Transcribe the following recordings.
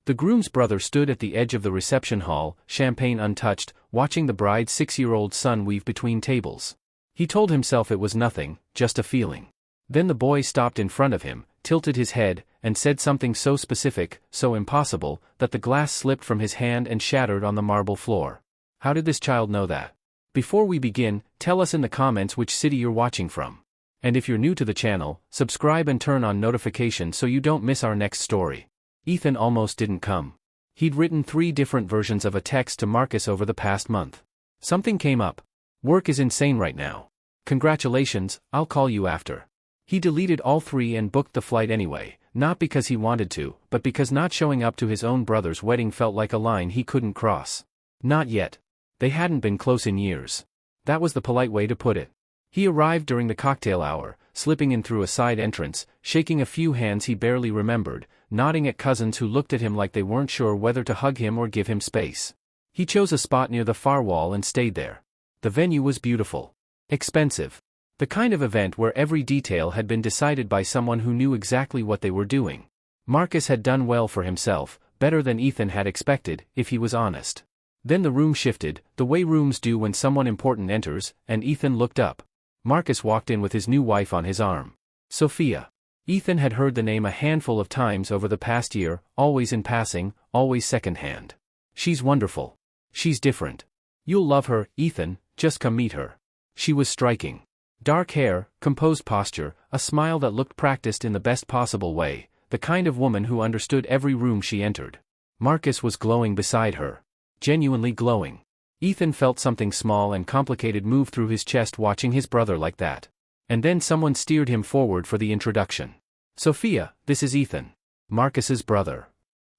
The groom's brother stood at the edge of the reception hall, champagne untouched, watching the bride's 6-year-old son weave between tables. He told himself it was nothing, just a feeling. Then the boy stopped in front of him, tilted his head, and said something so specific, so impossible, that the glass slipped from his hand and shattered on the marble floor. How did this child know that? Before we begin, tell us in the comments which city you're watching from. And if you're new to the channel, subscribe and turn on notifications so you don't miss our next story. Ethan almost didn't come. He'd written 3 different versions of a text to Marcus over the past month. Something came up. Work is insane right now. Congratulations, I'll call you after. He deleted all 3 and booked the flight anyway, not because he wanted to, but because not showing up to his own brother's wedding felt like a line he couldn't cross. Not yet. They hadn't been close in years. That was the polite way to put it. He arrived during the cocktail hour, slipping in through a side entrance, shaking a few hands he barely remembered, nodding at cousins who looked at him like they weren't sure whether to hug him or give him space. He chose a spot near the far wall and stayed there. The venue was beautiful. Expensive. The kind of event where every detail had been decided by someone who knew exactly what they were doing. Marcus had done well for himself, better than Ethan had expected, if he was honest. Then the room shifted, the way rooms do when someone important enters, and Ethan looked up. Marcus walked in with his new wife on his arm. Sophia. Ethan had heard the name a handful of times over the past year, always in passing, always secondhand. She's wonderful. She's different. You'll love her, Ethan, just come meet her. She was striking. Dark hair, composed posture, a smile that looked practiced in the best possible way, the kind of woman who understood every room she entered. Marcus was glowing beside her. Genuinely glowing. Ethan felt something small and complicated move through his chest watching his brother like that. And then someone steered him forward for the introduction. Sophia, this is Ethan. Marcus's brother.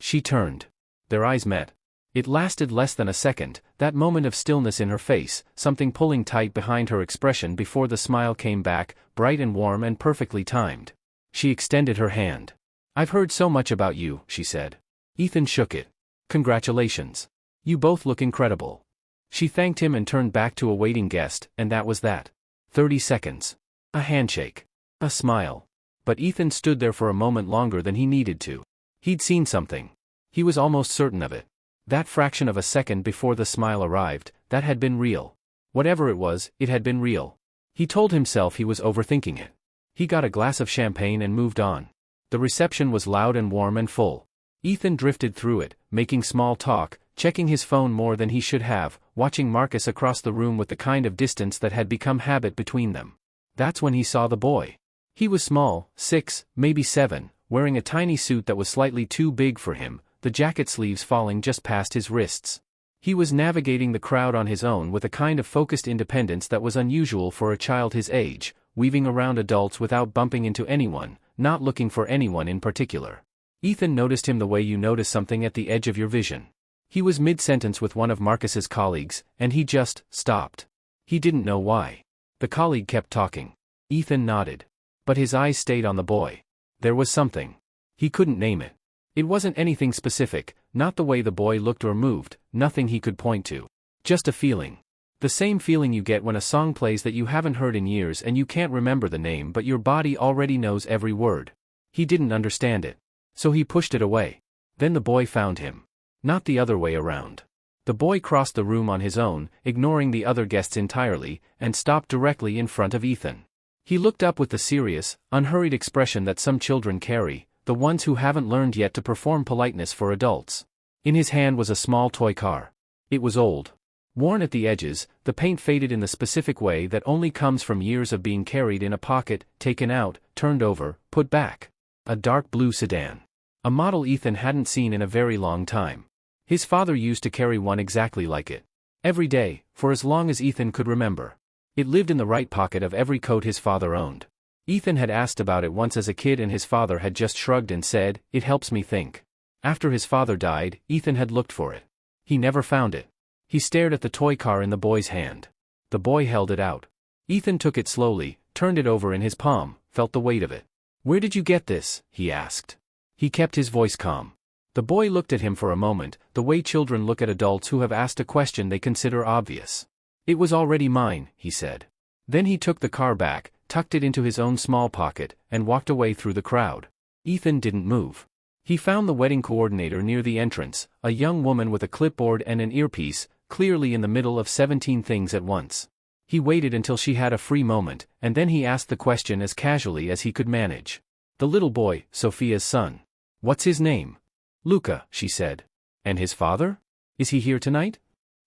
She turned. Their eyes met. It lasted less than a second, that moment of stillness in her face, something pulling tight behind her expression before the smile came back, bright and warm and perfectly timed. She extended her hand. I've heard so much about you, she said. Ethan shook it. Congratulations. You both look incredible. She thanked him and turned back to a waiting guest, and that was that. 30 seconds. A handshake. A smile. But Ethan stood there for a moment longer than he needed to. He'd seen something. He was almost certain of it. That fraction of a second before the smile arrived, that had been real. Whatever it was, it had been real. He told himself he was overthinking it. He got a glass of champagne and moved on. The reception was loud and warm and full. Ethan drifted through it, making small talk, checking his phone more than he should have, watching Marcus across the room with the kind of distance that had become habit between them. That's when he saw the boy. He was small, 6, maybe 7, wearing a tiny suit that was slightly too big for him, the jacket sleeves falling just past his wrists. He was navigating the crowd on his own with a kind of focused independence that was unusual for a child his age, weaving around adults without bumping into anyone, not looking for anyone in particular. Ethan noticed him the way you notice something at the edge of your vision. He was mid-sentence with one of Marcus's colleagues, and he just stopped. He didn't know why. The colleague kept talking. Ethan nodded. But his eyes stayed on the boy. There was something. He couldn't name it. It wasn't anything specific, not the way the boy looked or moved, nothing he could point to. Just a feeling. The same feeling you get when a song plays that you haven't heard in years and you can't remember the name but your body already knows every word. He didn't understand it. So he pushed it away. Then the boy found him. Not the other way around. The boy crossed the room on his own, ignoring the other guests entirely, and stopped directly in front of Ethan. He looked up with the serious, unhurried expression that some children carry, the ones who haven't learned yet to perform politeness for adults. In his hand was a small toy car. It was old. Worn at the edges, the paint faded in the specific way that only comes from years of being carried in a pocket, taken out, turned over, put back. A dark blue sedan. A model Ethan hadn't seen in a very long time. His father used to carry one exactly like it. Every day, for as long as Ethan could remember. It lived in the right pocket of every coat his father owned. Ethan had asked about it once as a kid and his father had just shrugged and said, "It helps me think." After his father died, Ethan had looked for it. He never found it. He stared at the toy car in the boy's hand. The boy held it out. Ethan took it slowly, turned it over in his palm, felt the weight of it. "Where did you get this?" he asked. He kept his voice calm. The boy looked at him for a moment, the way children look at adults who have asked a question they consider obvious. "It was already mine," he said. Then he took the car back, tucked it into his own small pocket, and walked away through the crowd. Ethan didn't move. He found the wedding coordinator near the entrance, a young woman with a clipboard and an earpiece, clearly in the middle of 17 things at once. He waited until she had a free moment, and then he asked the question as casually as he could manage. The little boy, Sophia's son. What's his name? Luca, she said. And his father? Is he here tonight?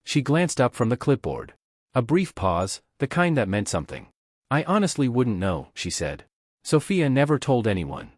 She glanced up from the clipboard. A brief pause, the kind that meant something. I honestly wouldn't know, she said. Sophia never told anyone.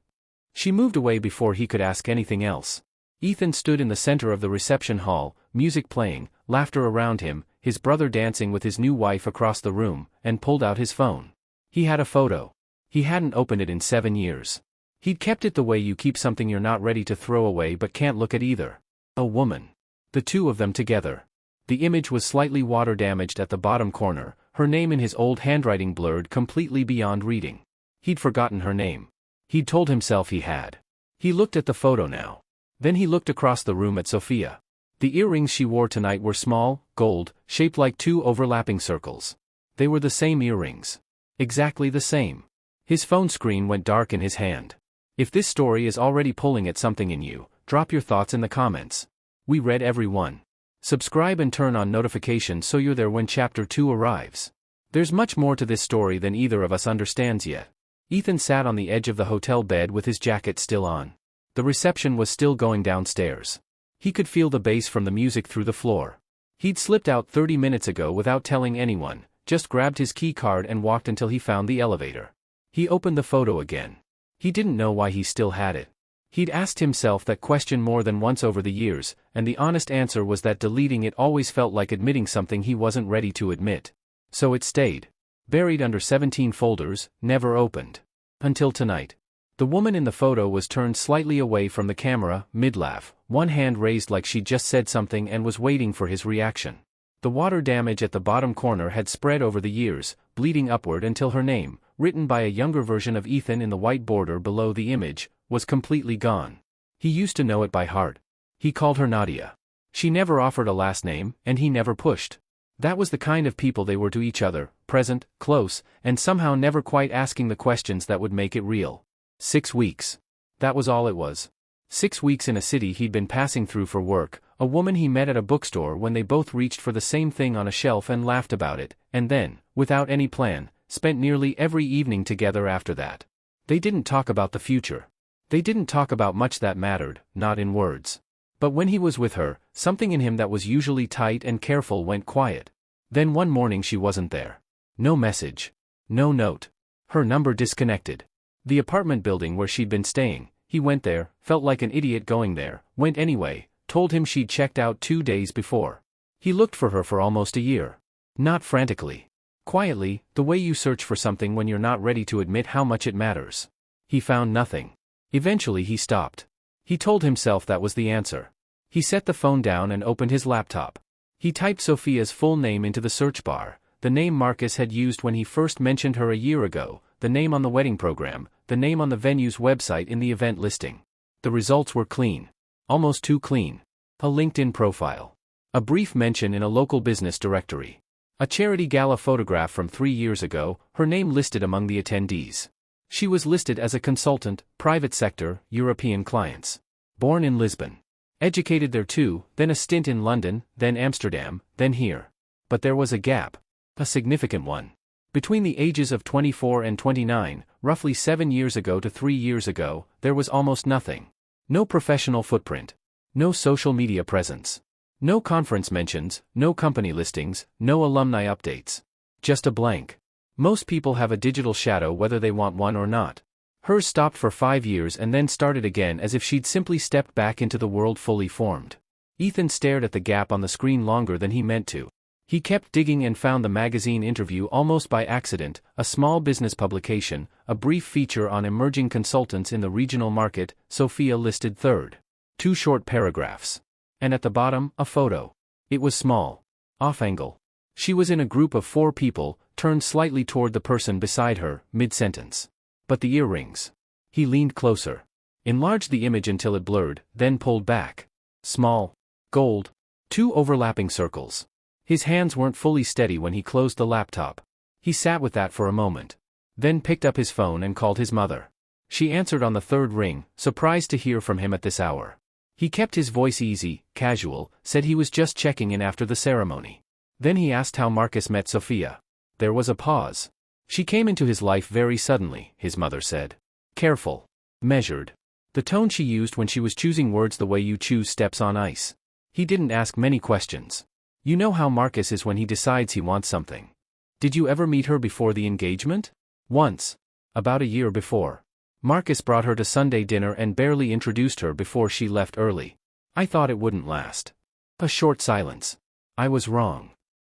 She moved away before he could ask anything else. Ethan stood in the center of the reception hall, music playing, laughter around him, his brother dancing with his new wife across the room, and pulled out his phone. He had a photo. He hadn't opened it in 7 years. He'd kept it the way you keep something you're not ready to throw away but can't look at either. A woman. The two of them together. The image was slightly water-damaged at the bottom corner, her name in his old handwriting blurred completely beyond reading. He'd forgotten her name. He'd told himself he had. He looked at the photo now. Then he looked across the room at Sophia. The earrings she wore tonight were small, gold, shaped like 2 overlapping circles. They were the same earrings. Exactly the same. His phone screen went dark in his hand. If this story is already pulling at something in you, drop your thoughts in the comments. We read every one. Subscribe and turn on notifications so you're there when chapter 2 arrives. There's much more to this story than either of us understands yet. Ethan sat on the edge of the hotel bed with his jacket still on. The reception was still going downstairs. He could feel the bass from the music through the floor. He'd slipped out 30 minutes ago without telling anyone, just grabbed his key card and walked until he found the elevator. He opened the photo again. He didn't know why he still had it. He'd asked himself that question more than once over the years, and the honest answer was that deleting it always felt like admitting something he wasn't ready to admit. So it stayed. Buried under 17 folders, never opened. Until tonight. The woman in the photo was turned slightly away from the camera, mid-laugh, one hand raised like she'd just said something and was waiting for his reaction. The water damage at the bottom corner had spread over the years, bleeding upward until her name, written by a younger version of Ethan in the white border below the image, was completely gone. He used to know it by heart. He called her Nadia. She never offered a last name, and he never pushed. That was the kind of people they were to each other, present, close, and somehow never quite asking the questions that would make it real. 6 weeks. That was all it was. 6 weeks in a city he'd been passing through for work, a woman he met at a bookstore when they both reached for the same thing on a shelf and laughed about it, and then, without any plan, spent nearly every evening together after that. They didn't talk about the future. They didn't talk about much that mattered, not in words. But when he was with her, something in him that was usually tight and careful went quiet. Then one morning she wasn't there. No message. No note. Her number disconnected. The apartment building where she'd been staying, he went there, felt like an idiot going there, went anyway, told him she'd checked out 2 days before. He looked for her for almost a year. Not frantically. Quietly, the way you search for something when you're not ready to admit how much it matters. He found nothing. Eventually he stopped. He told himself that was the answer. He set the phone down and opened his laptop. He typed Sophia's full name into the search bar, the name Marcus had used when he first mentioned her a year ago, the name on the wedding program, the name on the venue's website in the event listing. The results were clean. Almost too clean. A LinkedIn profile. A brief mention in a local business directory. A charity gala photograph from 3 years ago, her name listed among the attendees. She was listed as a consultant, private sector, European clients. Born in Lisbon. Educated there too, then a stint in London, then Amsterdam, then here. But there was a gap. A significant one. Between the ages of 24 and 29, roughly 7 years ago to 3 years ago, there was almost nothing. No professional footprint. No social media presence. No conference mentions, no company listings, no alumni updates. Just a blank. Most people have a digital shadow whether they want one or not. Hers stopped for 5 years and then started again as if she'd simply stepped back into the world fully formed. Ethan stared at the gap on the screen longer than he meant to. He kept digging and found the magazine interview almost by accident, a small business publication, a brief feature on emerging consultants in the regional market, Sophia listed third. 2 short paragraphs. And at the bottom, a photo. It was small. Off-angle. She was in a group of 4 people, turned slightly toward the person beside her, mid-sentence. But the earrings. He leaned closer. Enlarged the image until it blurred, then pulled back. Small. Gold. 2 overlapping circles. His hands weren't fully steady when he closed the laptop. He sat with that for a moment. Then picked up his phone and called his mother. She answered on the third ring, surprised to hear from him at this hour. He kept his voice easy, casual, said he was just checking in after the ceremony. Then he asked how Marcus met Sophia. There was a pause. She came into his life very suddenly, his mother said. Careful. Measured. The tone she used when she was choosing words the way you choose steps on ice. He didn't ask many questions. You know how Marcus is when he decides he wants something. Did you ever meet her before the engagement? Once. About a year before. Marcus brought her to Sunday dinner and barely introduced her before she left early. I thought it wouldn't last. A short silence. I was wrong.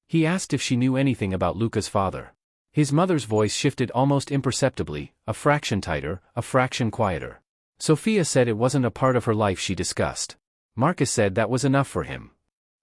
He asked if she knew anything about Luca's father. His mother's voice shifted almost imperceptibly, a fraction tighter, a fraction quieter. Sophia said it wasn't a part of her life she discussed. Marcus said that was enough for him.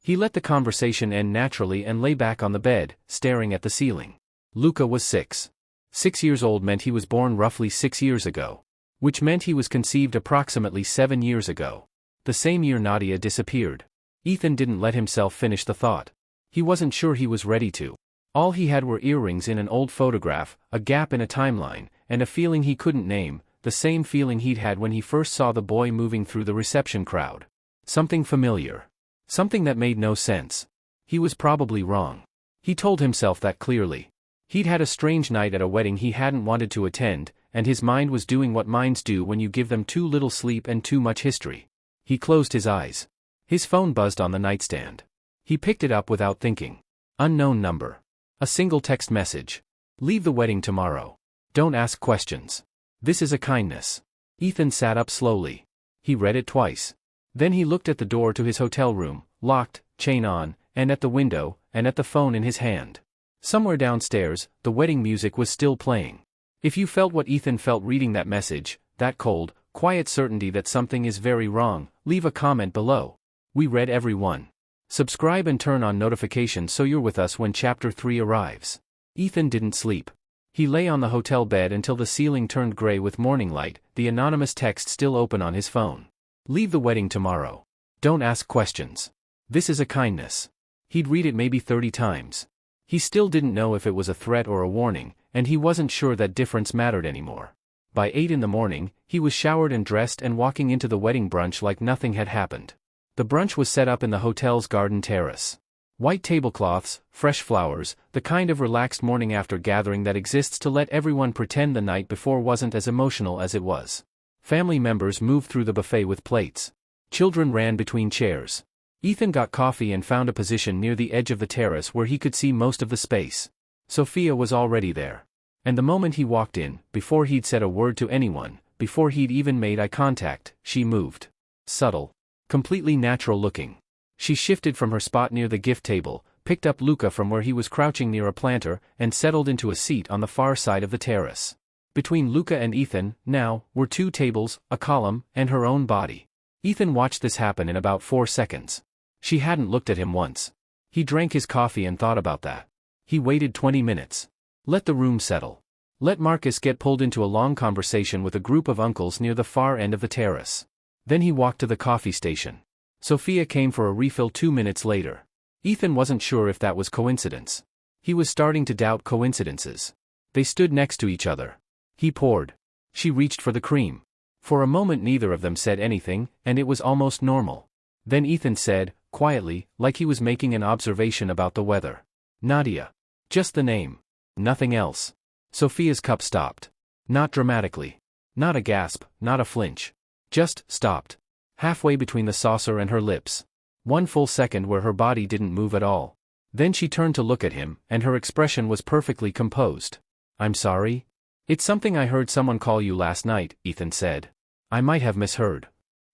He let the conversation end naturally and lay back on the bed, staring at the ceiling. Luca was 6. 6 years old meant he was born roughly 6 years ago. Which meant he was conceived approximately 7 years ago. The same year Nadia disappeared. Ethan didn't let himself finish the thought. He wasn't sure he was ready to. All he had were earrings in an old photograph, a gap in a timeline, and a feeling he couldn't name, the same feeling he'd had when he first saw the boy moving through the reception crowd. Something familiar. Something that made no sense. He was probably wrong. He told himself that clearly. He'd had a strange night at a wedding he hadn't wanted to attend, and his mind was doing what minds do when you give them too little sleep and too much history. He closed his eyes. His phone buzzed on the nightstand. He picked it up without thinking. Unknown number. A single text message. Leave the wedding tomorrow. Don't ask questions. This is a kindness. Ethan sat up slowly. He read it twice. Then he looked at the door to his hotel room, locked, chain on, and at the window, and at the phone in his hand. Somewhere downstairs, the wedding music was still playing. If you felt what Ethan felt reading that message, that cold, quiet certainty that something is very wrong, leave a comment below. We read every one. Subscribe and turn on notifications so you're with us when Chapter 3 arrives. Ethan didn't sleep. He lay on the hotel bed until the ceiling turned gray with morning light, the anonymous text still open on his phone. Leave the wedding tomorrow. Don't ask questions. This is a kindness. He'd read it maybe 30 times. He still didn't know if it was a threat or a warning, and he wasn't sure that difference mattered anymore. By 8 in the morning, he was showered and dressed and walking into the wedding brunch like nothing had happened. The brunch was set up in the hotel's garden terrace. White tablecloths, fresh flowers, the kind of relaxed morning after gathering that exists to let everyone pretend the night before wasn't as emotional as it was. Family members moved through the buffet with plates. Children ran between chairs. Ethan got coffee and found a position near the edge of the terrace where he could see most of the space. Sophia was already there. And the moment he walked in, before he'd said a word to anyone, before he'd even made eye contact, she moved. Subtle. Completely natural looking. She shifted from her spot near the gift table, picked up Luca from where he was crouching near a planter, and settled into a seat on the far side of the terrace. Between Luca and Ethan, now, were 2 tables, a column, and her own body. Ethan watched this happen in about 4 seconds. She hadn't looked at him once. He drank his coffee and thought about that. He waited 20 minutes. Let the room settle. Let Marcus get pulled into a long conversation with a group of uncles near the far end of the terrace. Then he walked to the coffee station. Sophia came for a refill 2 minutes later. Ethan wasn't sure if that was coincidence. He was starting to doubt coincidences. They stood next to each other. He poured. She reached for the cream. For a moment neither of them said anything, and it was almost normal. Then Ethan said, quietly, like he was making an observation about the weather. Nadia. Just the name. Nothing else. Sophia's cup stopped. Not dramatically. Not a gasp, not a flinch. Just stopped. Halfway between the saucer and her lips. 1 full second where her body didn't move at all. Then she turned to look at him, and her expression was perfectly composed. I'm sorry? It's something I heard someone call you last night, Ethan said. I might have misheard.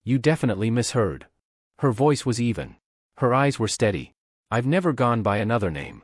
You definitely misheard. Her voice was even. Her eyes were steady. I've never gone by another name.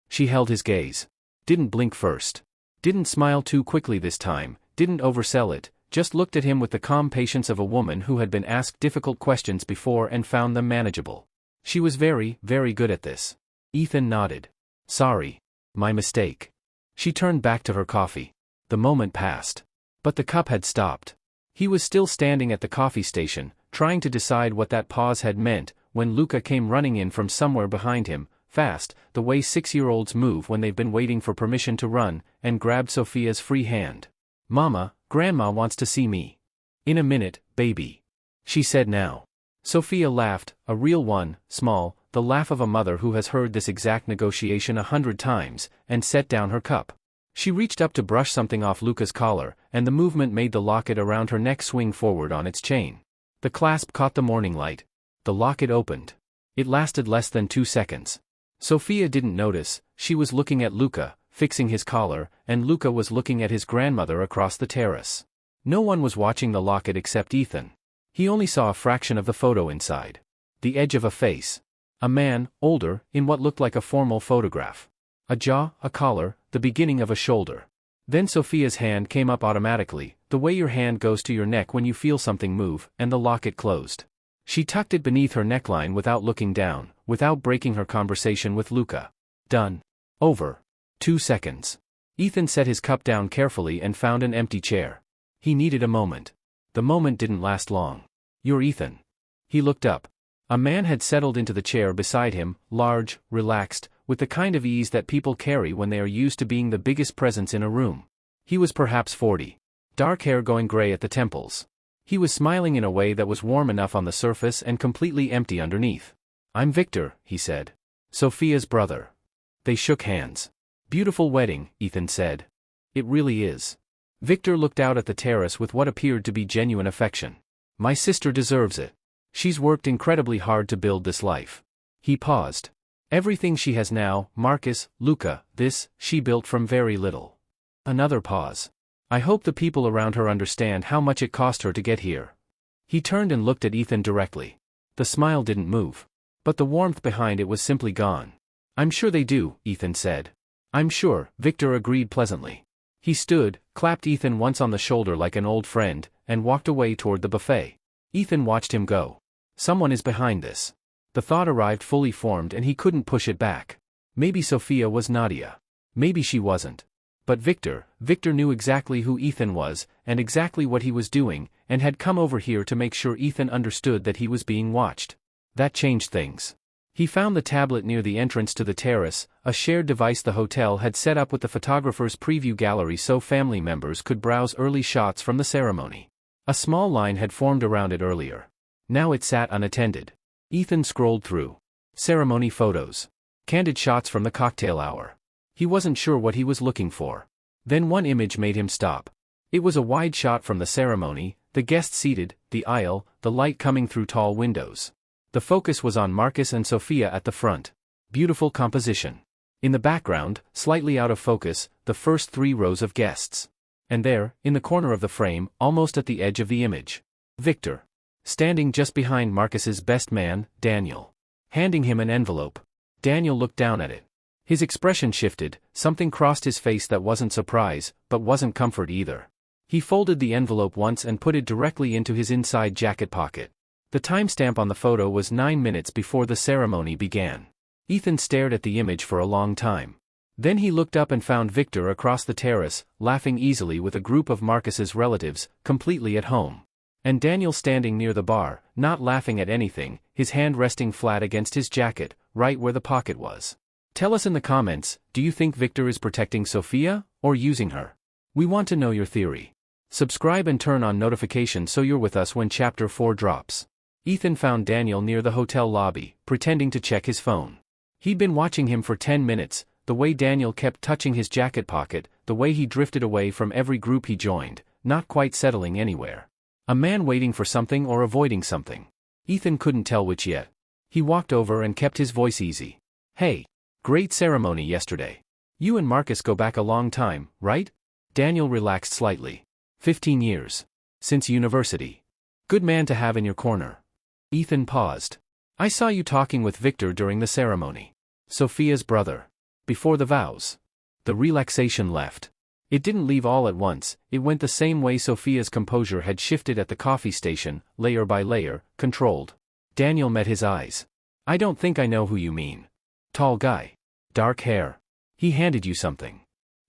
She held his gaze. Didn't blink first. Didn't smile too quickly this time, didn't oversell it, just looked at him with the calm patience of a woman who had been asked difficult questions before and found them manageable. She was very, very good at this. Ethan nodded. Sorry. My mistake. She turned back to her coffee. The moment passed. But the cup had stopped. He was still standing at the coffee station, trying to decide what that pause had meant, when Luca came running in from somewhere behind him, fast, the way 6-year-olds move when they've been waiting for permission to run, and grabbed Sophia's free hand. Mama, Grandma wants to see me. In a minute, baby. She said now. Sophia laughed, a real one, small, the laugh of a mother who has heard this exact negotiation 100 times, and set down her cup. She reached up to brush something off Luca's collar, and the movement made the locket around her neck swing forward on its chain. The clasp caught the morning light. The locket opened. It lasted less than 2 seconds. Sophia didn't notice, she was looking at Luca, fixing his collar, and Luca was looking at his grandmother across the terrace. No one was watching the locket except Ethan. He only saw a fraction of the photo inside. The edge of a face. A man, older, in what looked like a formal photograph. A jaw, a collar, the beginning of a shoulder. Then Sophia's hand came up automatically, the way your hand goes to your neck when you feel something move, and the locket closed. She tucked it beneath her neckline without looking down, without breaking her conversation with Luca. Done. Over. 2 seconds. Ethan set his cup down carefully and found an empty chair. He needed a moment. The moment didn't last long. You're Ethan. He looked up. A man had settled into the chair beside him, large, relaxed, with the kind of ease that people carry when they are used to being the biggest presence in a room. He was perhaps 40. Dark hair going gray at the temples. He was smiling in a way that was warm enough on the surface and completely empty underneath. I'm Victor, he said. Sophia's brother. They shook hands. Beautiful wedding, Ethan said. It really is. Victor looked out at the terrace with what appeared to be genuine affection. My sister deserves it. She's worked incredibly hard to build this life. He paused. Everything she has now, Marcus, Luca, this, she built from very little. Another pause. I hope the people around her understand how much it cost her to get here. He turned and looked at Ethan directly. The smile didn't move. But the warmth behind it was simply gone. I'm sure they do, Ethan said. I'm sure, Victor agreed pleasantly. He stood, clapped Ethan once on the shoulder like an old friend, and walked away toward the buffet. Ethan watched him go. Someone is behind this. The thought arrived fully formed and he couldn't push it back. Maybe Sophia was Nadia. Maybe she wasn't. But Victor knew exactly who Ethan was, and exactly what he was doing, and had come over here to make sure Ethan understood that he was being watched. That changed things. He found the tablet near the entrance to the terrace, a shared device the hotel had set up with the photographer's preview gallery so family members could browse early shots from the ceremony. A small line had formed around it earlier. Now it sat unattended. Ethan scrolled through. Ceremony photos. Candid shots from the cocktail hour. He wasn't sure what he was looking for. Then one image made him stop. It was a wide shot from the ceremony, the guests seated, the aisle, the light coming through tall windows. The focus was on Marcus and Sophia at the front. Beautiful composition. In the background, slightly out of focus, the first 3 rows of guests. And there, in the corner of the frame, almost at the edge of the image, Victor. Standing just behind Marcus's best man, Daniel. Handing him an envelope. Daniel looked down at it. His expression shifted, something crossed his face that wasn't surprise, but wasn't comfort either. He folded the envelope once and put it directly into his inside jacket pocket. The timestamp on the photo was 9 minutes before the ceremony began. Ethan stared at the image for a long time. Then he looked up and found Victor across the terrace, laughing easily with a group of Marcus's relatives, completely at home. And Daniel standing near the bar, not laughing at anything, his hand resting flat against his jacket, right where the pocket was. Tell us in the comments, do you think Victor is protecting Sophia, or using her? We want to know your theory. Subscribe and turn on notifications so you're with us when Chapter 4 drops. Ethan found Daniel near the hotel lobby, pretending to check his phone. He'd been watching him for 10 minutes, the way Daniel kept touching his jacket pocket, the way he drifted away from every group he joined, not quite settling anywhere. A man waiting for something or avoiding something. Ethan couldn't tell which yet. He walked over and kept his voice easy. Hey. Great ceremony yesterday. You and Marcus go back a long time, right? Daniel relaxed slightly. 15 years. Since university. Good man to have in your corner. Ethan paused. I saw you talking with Victor during the ceremony. Sophia's brother. Before the vows. The relaxation left. It didn't leave all at once, it went the same way Sophia's composure had shifted at the coffee station, layer by layer, controlled. Daniel met his eyes. I don't think I know who you mean. Tall guy. Dark hair. He handed you something.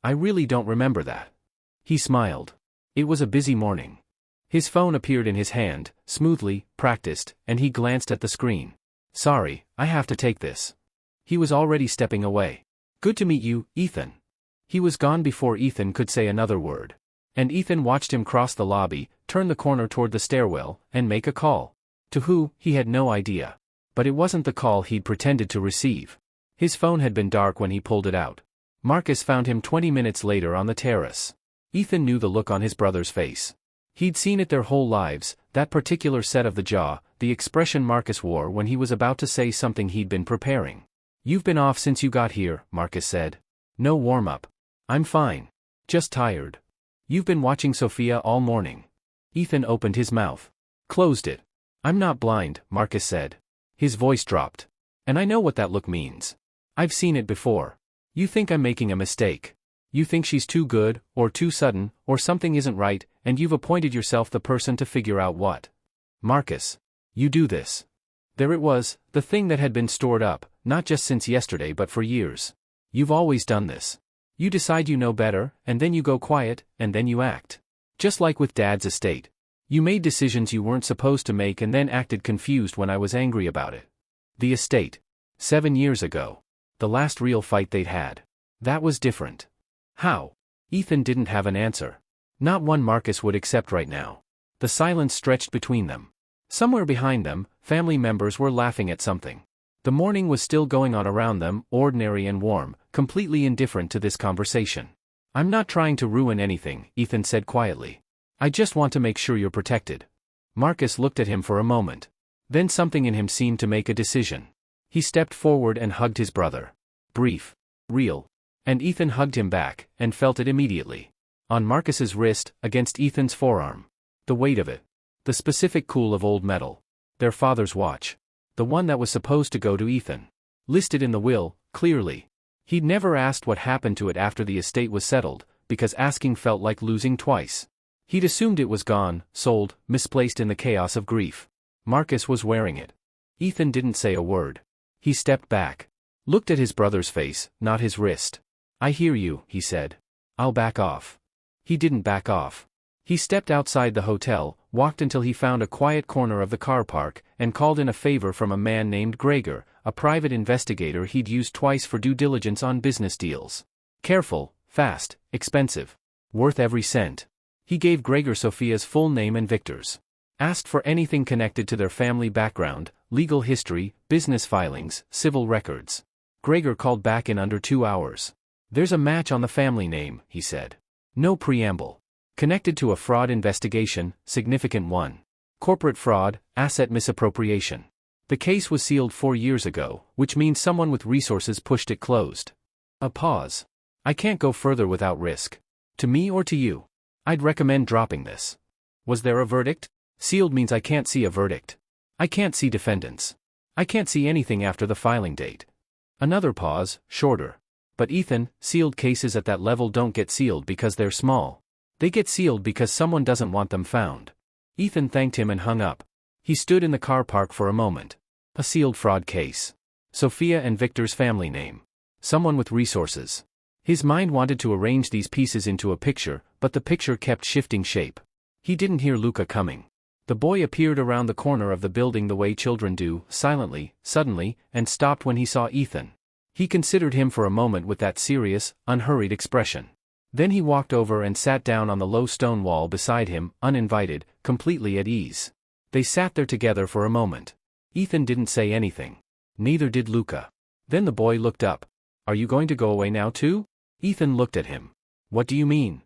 I really don't remember that. He smiled. It was a busy morning. His phone appeared in his hand, smoothly, practiced, and he glanced at the screen. Sorry, I have to take this. He was already stepping away. Good to meet you, Ethan. He was gone before Ethan could say another word. And Ethan watched him cross the lobby, turn the corner toward the stairwell, and make a call. To who, he had no idea. But it wasn't the call he'd pretended to receive. His phone had been dark when he pulled it out. Marcus found him 20 minutes later on the terrace. Ethan knew the look on his brother's face. He'd seen it their whole lives, that particular set of the jaw, the expression Marcus wore when he was about to say something he'd been preparing. "You've been off since you got here," Marcus said. "No warm-up." "I'm fine. Just tired." "You've been watching Sophia all morning." Ethan opened his mouth. Closed it. "I'm not blind," Marcus said. His voice dropped. "And I know what that look means. I've seen it before. You think I'm making a mistake. You think she's too good, or too sudden, or something isn't right, and you've appointed yourself the person to figure out what. Marcus. You do this." There it was, the thing that had been stored up, not just since yesterday but for years. "You've always done this. You decide you know better, and then you go quiet, and then you act. Just like with Dad's estate. You made decisions you weren't supposed to make and then acted confused when I was angry about it." The estate. 7 years ago. The last real fight they'd had. That was different. How? Ethan didn't have an answer. Not one Marcus would accept right now. The silence stretched between them. Somewhere behind them, family members were laughing at something. The morning was still going on around them, ordinary and warm, completely indifferent to this conversation. "I'm not trying to ruin anything," Ethan said quietly. "I just want to make sure you're protected." Marcus looked at him for a moment. Then something in him seemed to make a decision. He stepped forward and hugged his brother. Brief. Real. And Ethan hugged him back, and felt it immediately. On Marcus's wrist, against Ethan's forearm. The weight of it. The specific cool of old metal. Their father's watch. The one that was supposed to go to Ethan. Listed in the will, clearly. He'd never asked what happened to it after the estate was settled, because asking felt like losing twice. He'd assumed it was gone, sold, misplaced in the chaos of grief. Marcus was wearing it. Ethan didn't say a word. He stepped back. Looked at his brother's face, not his wrist. "I hear you," he said. "I'll back off." He didn't back off. He stepped outside the hotel, walked until he found a quiet corner of the car park, and called in a favor from a man named Gregor, a private investigator he'd used twice for due diligence on business deals. Careful, fast, expensive. Worth every cent. He gave Gregor Sophia's full name and Victor's. Asked for anything connected to their family background, legal history, business filings, civil records. Gregor called back in under 2 hours. "There's a match on the family name," he said. No preamble. Connected to a fraud investigation, significant one. Corporate fraud, asset misappropriation. The case was sealed 4 years ago, which means someone with resources pushed it closed. A pause. "I can't go further without risk. To me or to you. I'd recommend dropping this." "Was there a verdict?" "Sealed means I can't see a verdict. I can't see defendants. I can't see anything after the filing date." Another pause, shorter. "But Ethan, sealed cases at that level don't get sealed because they're small. They get sealed because someone doesn't want them found." Ethan thanked him and hung up. He stood in the car park for a moment. A sealed fraud case. Sophia and Victor's family name. Someone with resources. His mind wanted to arrange these pieces into a picture, but the picture kept shifting shape. He didn't hear Luca coming. The boy appeared around the corner of the building the way children do, silently, suddenly, and stopped when he saw Ethan. He considered him for a moment with that serious, unhurried expression. Then he walked over and sat down on the low stone wall beside him, uninvited, completely at ease. They sat there together for a moment. Ethan didn't say anything. Neither did Luca. Then the boy looked up. "Are you going to go away now too?" Ethan looked at him. "What do you mean?"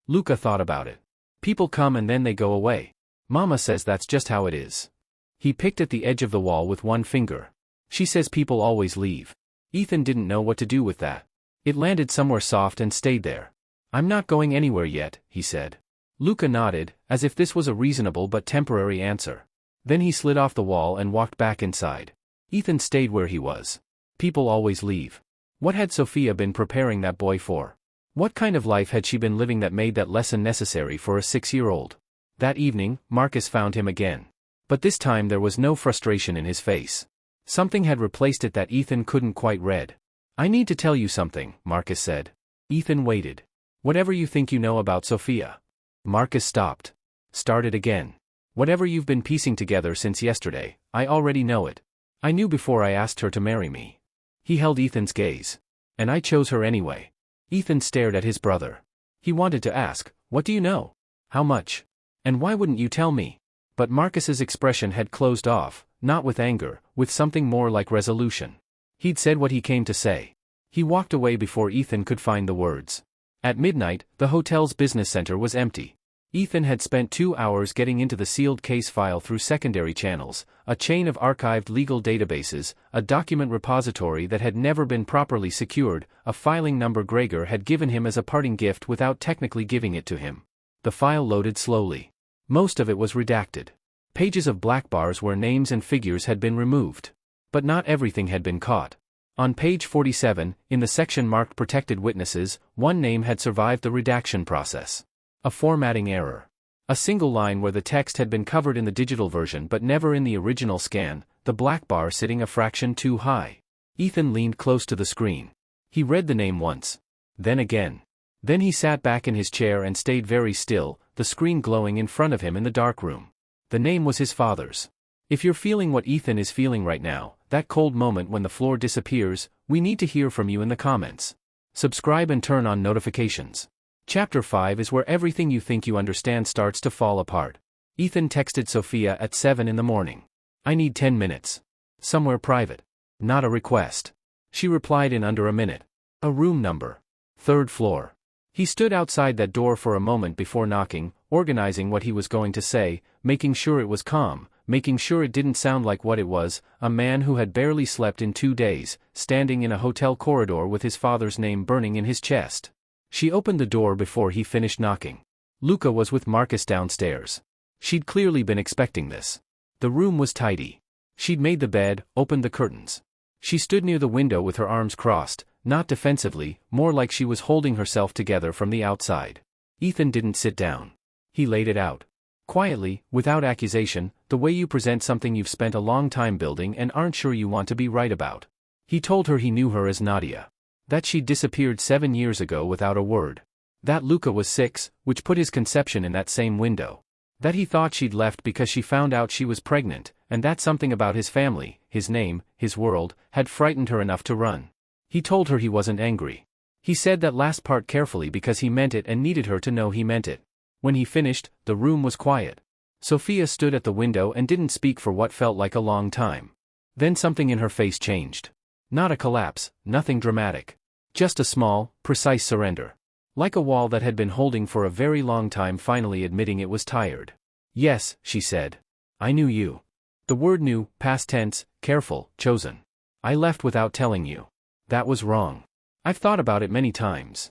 Luca thought about it. "People come and then they go away. Mama says that's just how it is." He picked at the edge of the wall with one finger. "She says people always leave." Ethan didn't know what to do with that. It landed somewhere soft and stayed there. "I'm not going anywhere yet," he said. Luca nodded, as if this was a reasonable but temporary answer. Then he slid off the wall and walked back inside. Ethan stayed where he was. People always leave. What had Sophia been preparing that boy for? What kind of life had she been living that made that lesson necessary for a 6-year-old? That evening, Marcus found him again. But this time there was no frustration in his face. Something had replaced it that Ethan couldn't quite read. "I need to tell you something," Marcus said. Ethan waited. "Whatever you think you know about Sophia." Marcus stopped. Started again. "Whatever you've been piecing together since yesterday, I already know it. I knew before I asked her to marry me." He held Ethan's gaze. "And I chose her anyway." Ethan stared at his brother. He wanted to ask, "What do you know? How much? And why wouldn't you tell me?" But Marcus's expression had closed off, not with anger, with something more like resolution. He'd said what he came to say. He walked away before Ethan could find the words. At midnight, the hotel's business center was empty. Ethan had spent 2 hours getting into the sealed case file through secondary channels, a chain of archived legal databases, a document repository that had never been properly secured, a filing number Gregor had given him as a parting gift without technically giving it to him. The file loaded slowly. Most of it was redacted. Pages of black bars where names and figures had been removed. But not everything had been caught. On page 47, in the section marked Protected Witnesses, one name had survived the redaction process. A formatting error. A single line where the text had been covered in the digital version but never in the original scan, the black bar sitting a fraction too high. Ethan leaned close to the screen. He read the name once. Then again. Then he sat back in his chair and stayed very still, the screen glowing in front of him in the dark room. The name was his father's. If you're feeling what Ethan is feeling right now, that cold moment when the floor disappears, we need to hear from you in the comments. Subscribe and turn on notifications. Chapter 5 is where everything you think you understand starts to fall apart. Ethan texted Sophia at 7 in the morning. "I need 10 minutes. Somewhere private. Not a request." She replied in under a minute. "A room number. 3rd floor." He stood outside that door for a moment before knocking, organizing what he was going to say, making sure it was calm, making sure it didn't sound like what it was, a man who had barely slept in 2 days, standing in a hotel corridor with his father's name burning in his chest. She opened the door before he finished knocking. Luca was with Marcus downstairs. She'd clearly been expecting this. The room was tidy. She'd made the bed, opened the curtains. She stood near the window with her arms crossed, not defensively, more like she was holding herself together from the outside. Ethan didn't sit down. He laid it out. Quietly, without accusation, the way you present something you've spent a long time building and aren't sure you want to be right about. He told her he knew her as Nadia. That she'd disappeared 7 years ago without a word. That Luca was 6, which put his conception in that same window. That he thought she'd left because she found out she was pregnant, and that something about his family, his name, his world, had frightened her enough to run. He told her he wasn't angry. He said that last part carefully because he meant it and needed her to know he meant it. When he finished, the room was quiet. Sophia stood at the window and didn't speak for what felt like a long time. Then something in her face changed. Not a collapse, nothing dramatic. Just a small, precise surrender. Like a wall that had been holding for a very long time finally admitting it was tired. "Yes," she said. "I knew you." The word knew, past tense, careful, chosen. "I left without telling you. That was wrong. I've thought about it many times."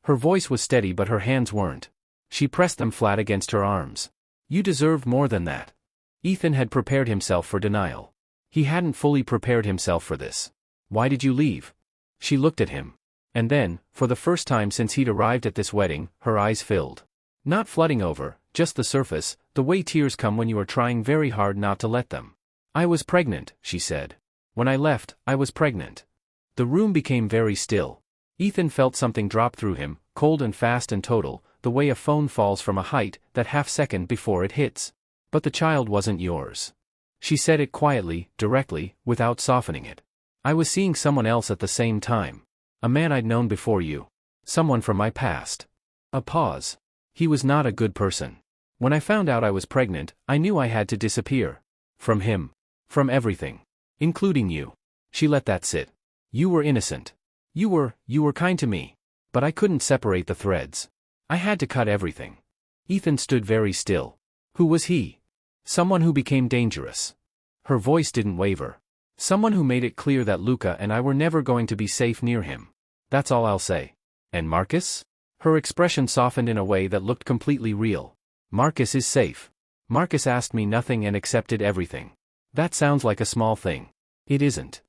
Her voice was steady but her hands weren't. She pressed them flat against her arms. "You deserved more than that." Ethan had prepared himself for denial. He hadn't fully prepared himself for this. "Why did you leave?" She looked at him. And then, for the first time since he'd arrived at this wedding, her eyes filled. Not flooding over, just the surface, the way tears come when you are trying very hard not to let them. "I was pregnant," she said. "When I left, I was pregnant." The room became very still. Ethan felt something drop through him, cold and fast and total, the way a phone falls from a height, that half second before it hits. "But the child wasn't yours." She said it quietly, directly, without softening it. "I was seeing someone else at the same time. A man I'd known before you. Someone from my past." A pause. "He was not a good person. When I found out I was pregnant, I knew I had to disappear. From him. From everything. Including you." She let that sit. "You were innocent. You were kind to me. But I couldn't separate the threads. I had to cut everything." Ethan stood very still. Who was he? Someone who became dangerous. Her voice didn't waver. Someone who made it clear that Luca and I were never going to be safe near him. That's all I'll say. "And Marcus?" Her expression softened in a way that looked completely real. "Marcus is safe. Marcus asked me nothing and accepted everything." That sounds like a small thing. It isn't.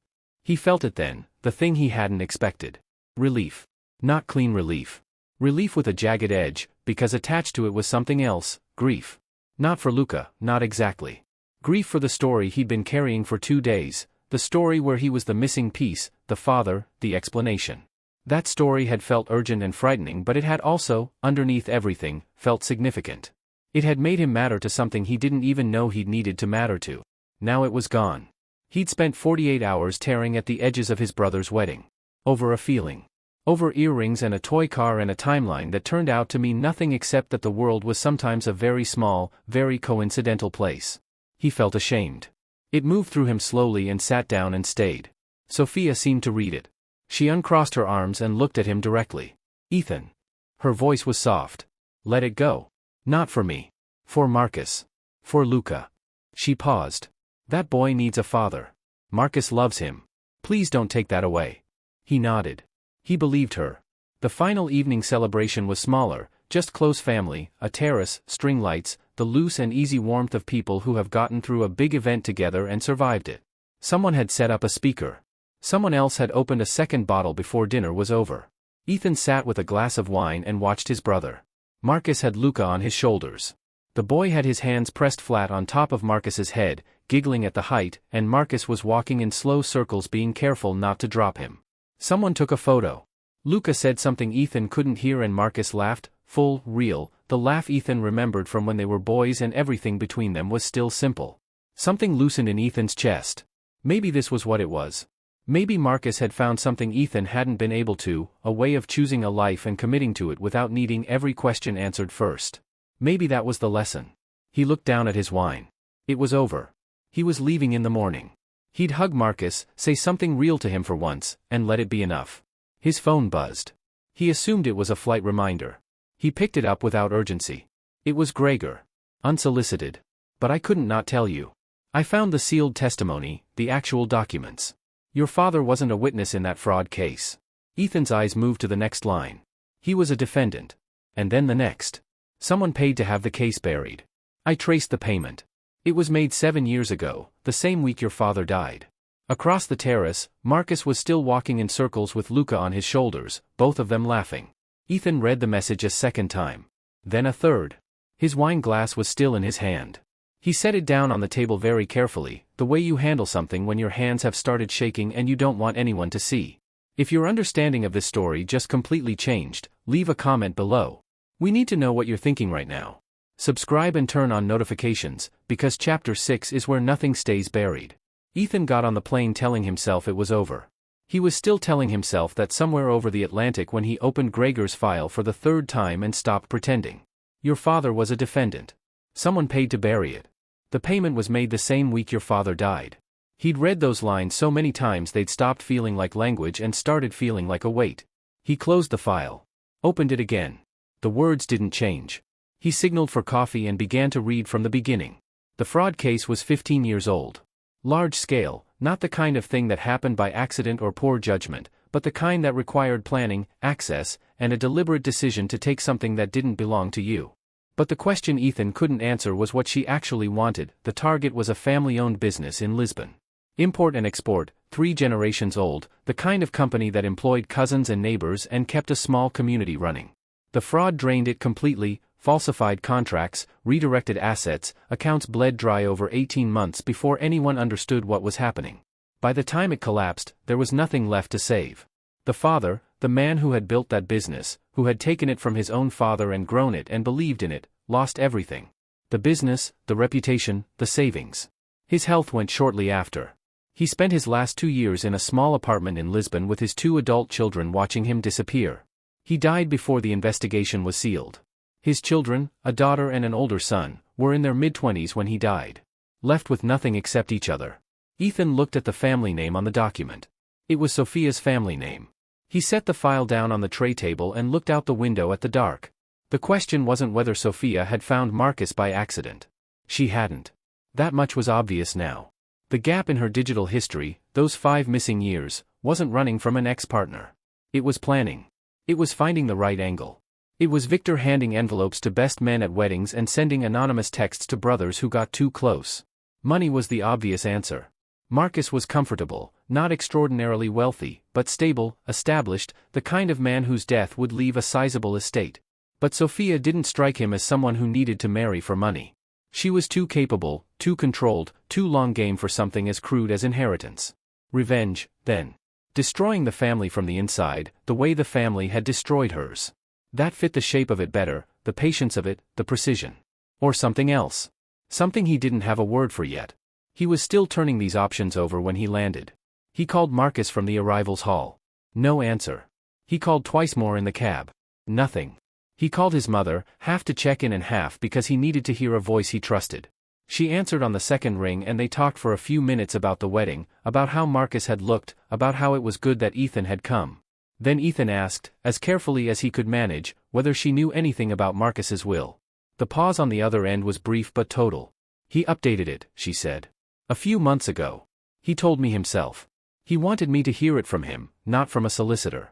He felt it then, the thing he hadn't expected. Relief. Not clean relief. Relief with a jagged edge, because attached to it was something else, grief. Not for Luca, not exactly. Grief for the story he'd been carrying for 2 days, the story where he was the missing piece, the father, the explanation. That story had felt urgent and frightening, but it had also, underneath everything, felt significant. It had made him matter to something he didn't even know he'd needed to matter to. Now it was gone. He'd spent 48 hours tearing at the edges of his brother's wedding. Over a feeling. Over earrings and a toy car and a timeline that turned out to mean nothing except that the world was sometimes a very small, very coincidental place. He felt ashamed. It moved through him slowly and sat down and stayed. Sophia seemed to read it. She uncrossed her arms and looked at him directly. Ethan. Her voice was soft. Let it go. Not for me. For Marcus. For Luca. She paused. That boy needs a father. Marcus loves him. Please don't take that away. He nodded. He believed her. The final evening celebration was smaller, just close family, a terrace, string lights, the loose and easy warmth of people who have gotten through a big event together and survived it. Someone had set up a speaker. Someone else had opened a second bottle before dinner was over. Ethan sat with a glass of wine and watched his brother. Marcus had Luca on his shoulders. The boy had his hands pressed flat on top of Marcus's head, giggling at the height, and Marcus was walking in slow circles, being careful not to drop him. Someone took a photo. Luca said something Ethan couldn't hear and Marcus laughed, full, real, the laugh Ethan remembered from when they were boys, and everything between them was still simple. Something loosened in Ethan's chest. Maybe this was what it was. Maybe Marcus had found something Ethan hadn't been able to, a way of choosing a life and committing to it without needing every question answered first. Maybe that was the lesson. He looked down at his wine. It was over. He was leaving in the morning. He'd hug Marcus, say something real to him for once, and let it be enough. His phone buzzed. He assumed it was a flight reminder. He picked it up without urgency. It was Gregor. Unsolicited. But I couldn't not tell you. I found the sealed testimony, the actual documents. Your father wasn't a witness in that fraud case. Ethan's eyes moved to the next line. He was a defendant. And then the next. Someone paid to have the case buried. I traced the payment. It was made 7 years ago, the same week your father died. Across the terrace, Marcus was still walking in circles with Luca on his shoulders, both of them laughing. Ethan read the message a second time. Then a third. His wine glass was still in his hand. He set it down on the table very carefully, the way you handle something when your hands have started shaking and you don't want anyone to see. If your understanding of this story just completely changed, leave a comment below. We need to know what you're thinking right now. Subscribe and turn on notifications, because Chapter 6 is where nothing stays buried. Ethan got on the plane telling himself it was over. He was still telling himself that somewhere over the Atlantic when he opened Gregor's file for the third time and stopped pretending. Your father was a defendant. Someone paid to bury it. The payment was made the same week your father died. He'd read those lines so many times they'd stopped feeling like language and started feeling like a weight. He closed the file. Opened it again. The words didn't change. He signaled for coffee and began to read from the beginning. The fraud case was 15 years old. Large scale, not the kind of thing that happened by accident or poor judgment, but the kind that required planning, access, and a deliberate decision to take something that didn't belong to you. But the question Ethan couldn't answer was what she actually wanted. The target was a family-owned business in Lisbon. Import and export, 3 generations old, the kind of company that employed cousins and neighbors and kept a small community running. The fraud drained it completely, falsified contracts, redirected assets, accounts bled dry over 18 months before anyone understood what was happening. By the time it collapsed, there was nothing left to save. The father, the man who had built that business, who had taken it from his own father and grown it and believed in it, lost everything. The business, the reputation, the savings. His health went shortly after. He spent his last 2 years in a small apartment in Lisbon with his 2 adult children watching him disappear. He died before the investigation was sealed. His children, a daughter and an older son, were in their mid-20s when he died. Left with nothing except each other. Ethan looked at the family name on the document. It was Sophia's family name. He set the file down on the tray table and looked out the window at the dark. The question wasn't whether Sophia had found Marcus by accident. She hadn't. That much was obvious now. The gap in her digital history, those 5 missing years, wasn't running from an ex-partner. It was planning. It was finding the right angle. It was Victor handing envelopes to best men at weddings and sending anonymous texts to brothers who got too close. Money was the obvious answer. Marcus was comfortable, not extraordinarily wealthy, but stable, established, the kind of man whose death would leave a sizable estate. But Sophia didn't strike him as someone who needed to marry for money. She was too capable, too controlled, too long game for something as crude as inheritance. Revenge, then. Destroying the family from the inside, the way the family had destroyed hers. That fit the shape of it better, the patience of it, the precision. Or something else. Something he didn't have a word for yet. He was still turning these options over when he landed. He called Marcus from the arrivals hall. No answer. He called twice more in the cab. Nothing. He called his mother, half to check in and half because he needed to hear a voice he trusted. She answered on the second ring and they talked for a few minutes about the wedding, about how Marcus had looked, about how it was good that Ethan had come. Then Ethan asked, as carefully as he could manage, whether she knew anything about Marcus's will. The pause on the other end was brief but total. He updated it, she said. A few months ago. He told me himself. He wanted me to hear it from him, not from a solicitor.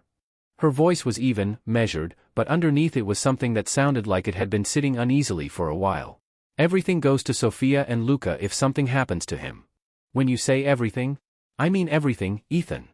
Her voice was even, measured, but underneath it was something that sounded like it had been sitting uneasily for a while. Everything goes to Sophia and Luca if something happens to him. When you say everything? I mean everything, Ethan.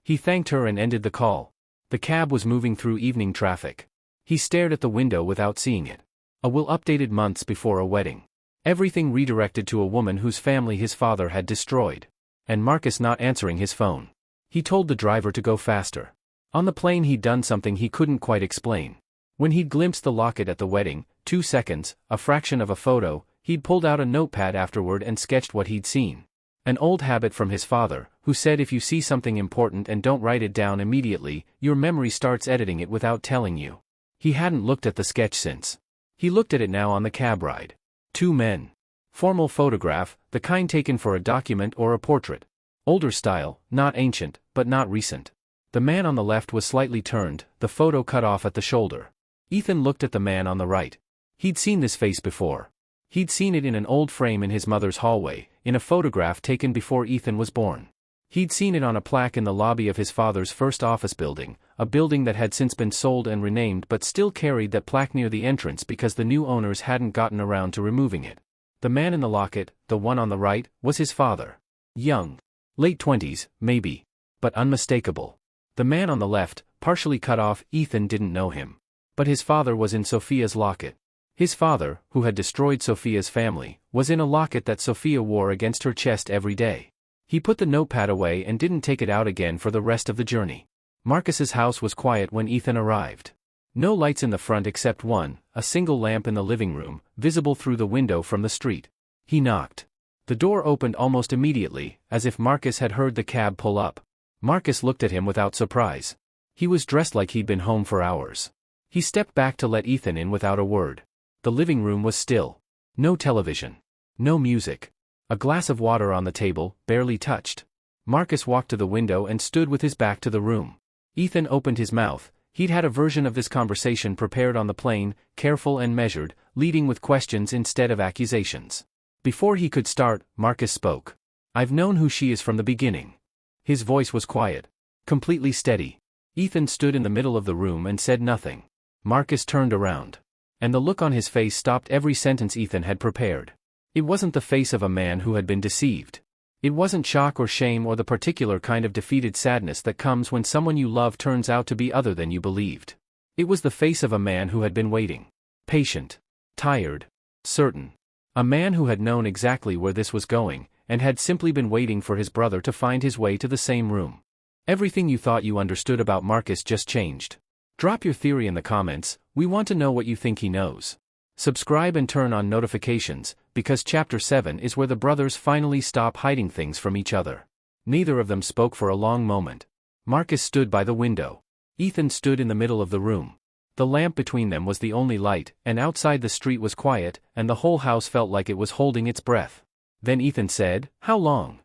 He thanked her and ended the call. The cab was moving through evening traffic. He stared at the window without seeing it. A will updated months before a wedding. Everything redirected to a woman whose family his father had destroyed. And Marcus not answering his phone. He told the driver to go faster. On the plane he'd done something he couldn't quite explain. When he'd glimpsed the locket at the wedding, 2 seconds, a fraction of a photo, he'd pulled out a notepad afterward and sketched what he'd seen. An old habit from his father, who said if you see something important and don't write it down immediately, your memory starts editing it without telling you. He hadn't looked at the sketch since. He looked at it now on the cab ride. 2 men. Formal photograph, the kind taken for a document or a portrait. Older style, not ancient, but not recent. The man on the left was slightly turned, the photo cut off at the shoulder. Ethan looked at the man on the right. He'd seen this face before. He'd seen it in an old frame in his mother's hallway, in a photograph taken before Ethan was born. He'd seen it on a plaque in the lobby of his father's first office building, a building that had since been sold and renamed but still carried that plaque near the entrance because the new owners hadn't gotten around to removing it. The man in the locket, the one on the right, was his father. Young. Late 20s, maybe. But unmistakable. The man on the left, partially cut off, Ethan didn't know him. But his father was in Sophia's locket. His father, who had destroyed Sophia's family, was in a locket that Sophia wore against her chest every day. He put the notepad away and didn't take it out again for the rest of the journey. Marcus's house was quiet when Ethan arrived. No lights in the front except one, a single lamp in the living room, visible through the window from the street. He knocked. The door opened almost immediately, as if Marcus had heard the cab pull up. Marcus looked at him without surprise. He was dressed like he'd been home for hours. He stepped back to let Ethan in without a word. The living room was still. No television. No music. A glass of water on the table, barely touched. Marcus walked to the window and stood with his back to the room. Ethan opened his mouth. He'd had a version of this conversation prepared on the plane, careful and measured, leading with questions instead of accusations. Before he could start, Marcus spoke. I've known who she is from the beginning. His voice was quiet. Completely steady. Ethan stood in the middle of the room and said nothing. Marcus turned around. And the look on his face stopped every sentence Ethan had prepared. It wasn't the face of a man who had been deceived. It wasn't shock or shame or the particular kind of defeated sadness that comes when someone you love turns out to be other than you believed. It was the face of a man who had been waiting. Patient. Tired. Certain. A man who had known exactly where this was going, and had simply been waiting for his brother to find his way to the same room. Everything you thought you understood about Marcus just changed. Drop your theory in the comments, we want to know what you think he knows. Subscribe and turn on notifications, because Chapter 7 is where the brothers finally stop hiding things from each other. Neither of them spoke for a long moment. Marcus stood by the window. Ethan stood in the middle of the room. The lamp between them was the only light, and outside the street was quiet, and the whole house felt like it was holding its breath. Then Ethan said, "How long?"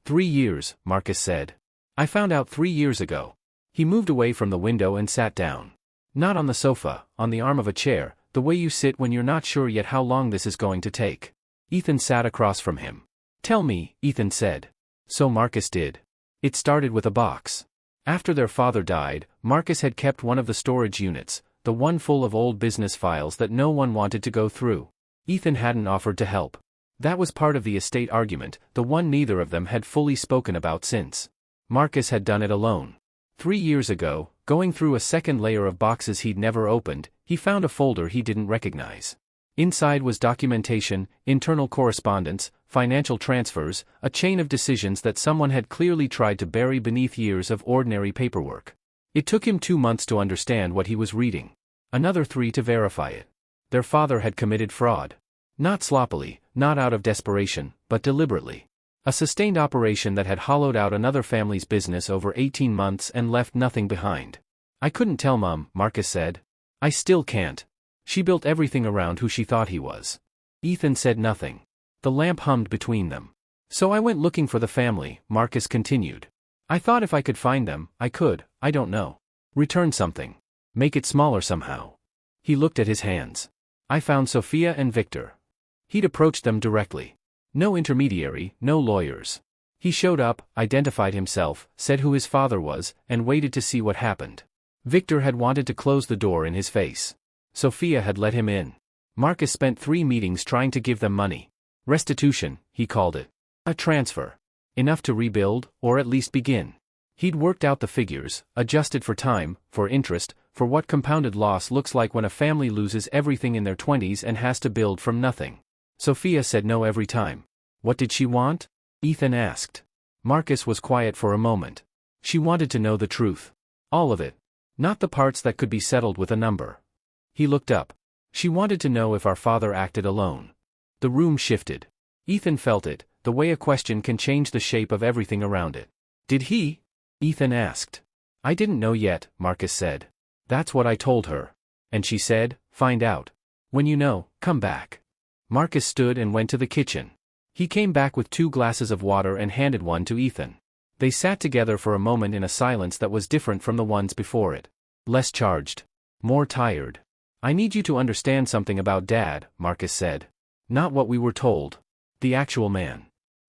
3 years, Marcus said. I found out 3 years ago. He moved away from the window and sat down. Not on the sofa, on the arm of a chair, the way you sit when you're not sure yet how long this is going to take. Ethan sat across from him. Tell me, Ethan said. So Marcus did. It started with a box. After their father died, Marcus had kept one of the storage units, the one full of old business files that no one wanted to go through. Ethan hadn't offered to help. That was part of the estate argument, the one neither of them had fully spoken about since. Marcus had done it alone. 3 years ago, going through a second layer of boxes he'd never opened, he found a folder he didn't recognize. Inside was documentation, internal correspondence, financial transfers, a chain of decisions that someone had clearly tried to bury beneath years of ordinary paperwork. It took him 2 months to understand what he was reading. Another 3 to verify it. Their father had committed fraud. Not sloppily, not out of desperation, but deliberately. A sustained operation that had hollowed out another family's business over 18 months and left nothing behind. I couldn't tell Mom, Marcus said. I still can't. She built everything around who she thought he was. Ethan said nothing. The lamp hummed between them. So I went looking for the family, Marcus continued. I thought if I could find them, I could, I don't know. Return something. Make it smaller somehow. He looked at his hands. I found Sophia and Victor. He'd approached them directly. No intermediary, no lawyers. He showed up, identified himself, said who his father was, and waited to see what happened. Victor had wanted to close the door in his face. Sophia had let him in. Marcus spent 3 meetings trying to give them money. Restitution, he called it. A transfer. Enough to rebuild, or at least begin. He'd worked out the figures, adjusted for time, for interest, for what compounded loss looks like when a family loses everything in their 20s and has to build from nothing. Sophia said no every time. What did she want? Ethan asked. Marcus was quiet for a moment. She wanted to know the truth. All of it. Not the parts that could be settled with a number. He looked up. She wanted to know if our father acted alone. The room shifted. Ethan felt it, the way a question can change the shape of everything around it. Did he? Ethan asked. I didn't know yet, Marcus said. That's what I told her. And she said, find out. When you know, come back. Marcus stood and went to the kitchen. He came back with 2 glasses of water and handed one to Ethan. They sat together for a moment in a silence that was different from the ones before it. Less charged. More tired. I need you to understand something about Dad, Marcus said. Not what we were told. The actual man.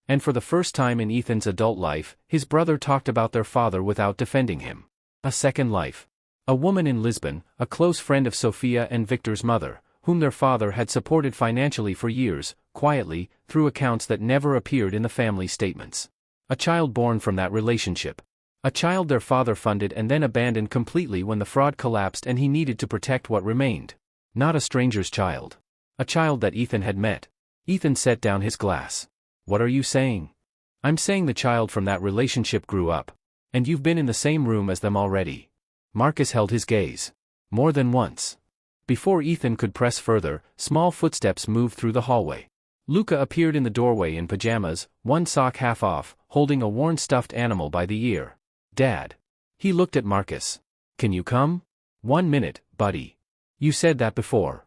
And for the first time in Ethan's adult life, his brother talked about their father without defending him. A second life. A woman in Lisbon, a close friend of Sophia and Victor's mother, whom their father had supported financially for years, quietly, through accounts that never appeared in the family statements. A child born from that relationship. A child their father funded and then abandoned completely when the fraud collapsed and he needed to protect what remained. Not a stranger's child. A child that Ethan had met. Ethan set down his glass. What are you saying? I'm saying the child from that relationship grew up. And you've been in the same room as them already. Marcus held his gaze. More than once. Before Ethan could press further, small footsteps moved through the hallway. Luca appeared in the doorway in pajamas, one sock half off, holding a worn stuffed animal by the ear. Dad. He looked at Marcus. Can you come? 1 minute, buddy. You said that before.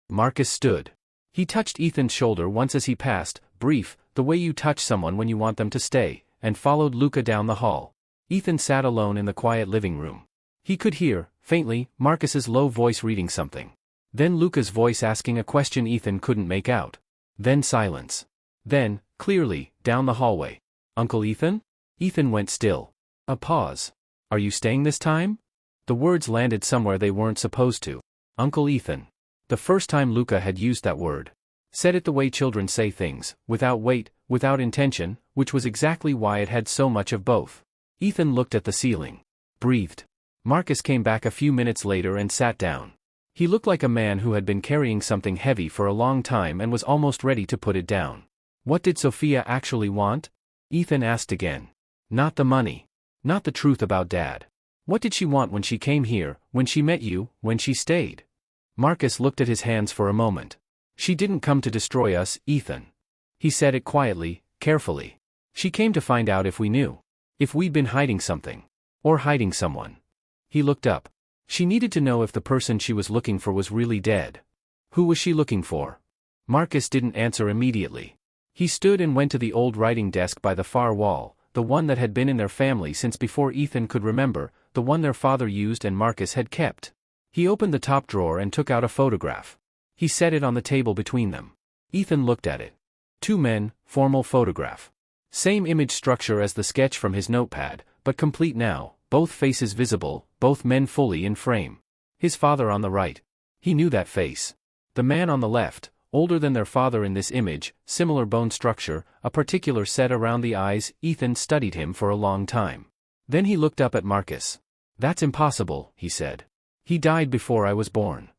Marcus stood. He touched Ethan's shoulder once as he passed, brief, the way you touch someone when you want them to stay, and followed Luca down the hall. Ethan sat alone in the quiet living room. He could hear, faintly, Marcus's low voice reading something. Then Luca's voice asking a question Ethan couldn't make out. Then silence. Then, clearly, down the hallway. Uncle Ethan? Ethan went still. A pause. Are you staying this time? The words landed somewhere they weren't supposed to. Uncle Ethan. The first time Luca had used that word. Said it the way children say things, without weight, without intention, which was exactly why it had so much of both. Ethan looked at the ceiling. Breathed. Marcus came back a few minutes later and sat down. He looked like a man who had been carrying something heavy for a long time and was almost ready to put it down. What did Sophia actually want? Ethan asked again. Not the money. Not the truth about Dad. What did she want when she came here, when she met you, when she stayed? Marcus looked at his hands for a moment. She didn't come to destroy us, Ethan. He said it quietly, carefully. She came to find out if we knew. If we'd been hiding something. Or hiding someone. He looked up. She needed to know if the person she was looking for was really dead. Who was she looking for? Marcus didn't answer immediately. He stood and went to the old writing desk by the far wall, the one that had been in their family since before Ethan could remember, the one their father used and Marcus had kept. He opened the top drawer and took out a photograph. He set it on the table between them. Ethan looked at it. 2 men, formal photograph. Same image structure as the sketch from his notepad, but complete now, both faces visible, both men fully in frame. His father on the right. He knew that face. The man on the left, older than their father in this image, similar bone structure, a particular set around the eyes. Ethan studied him for a long time. Then he looked up at Marcus. That's impossible, he said. He died before I was born.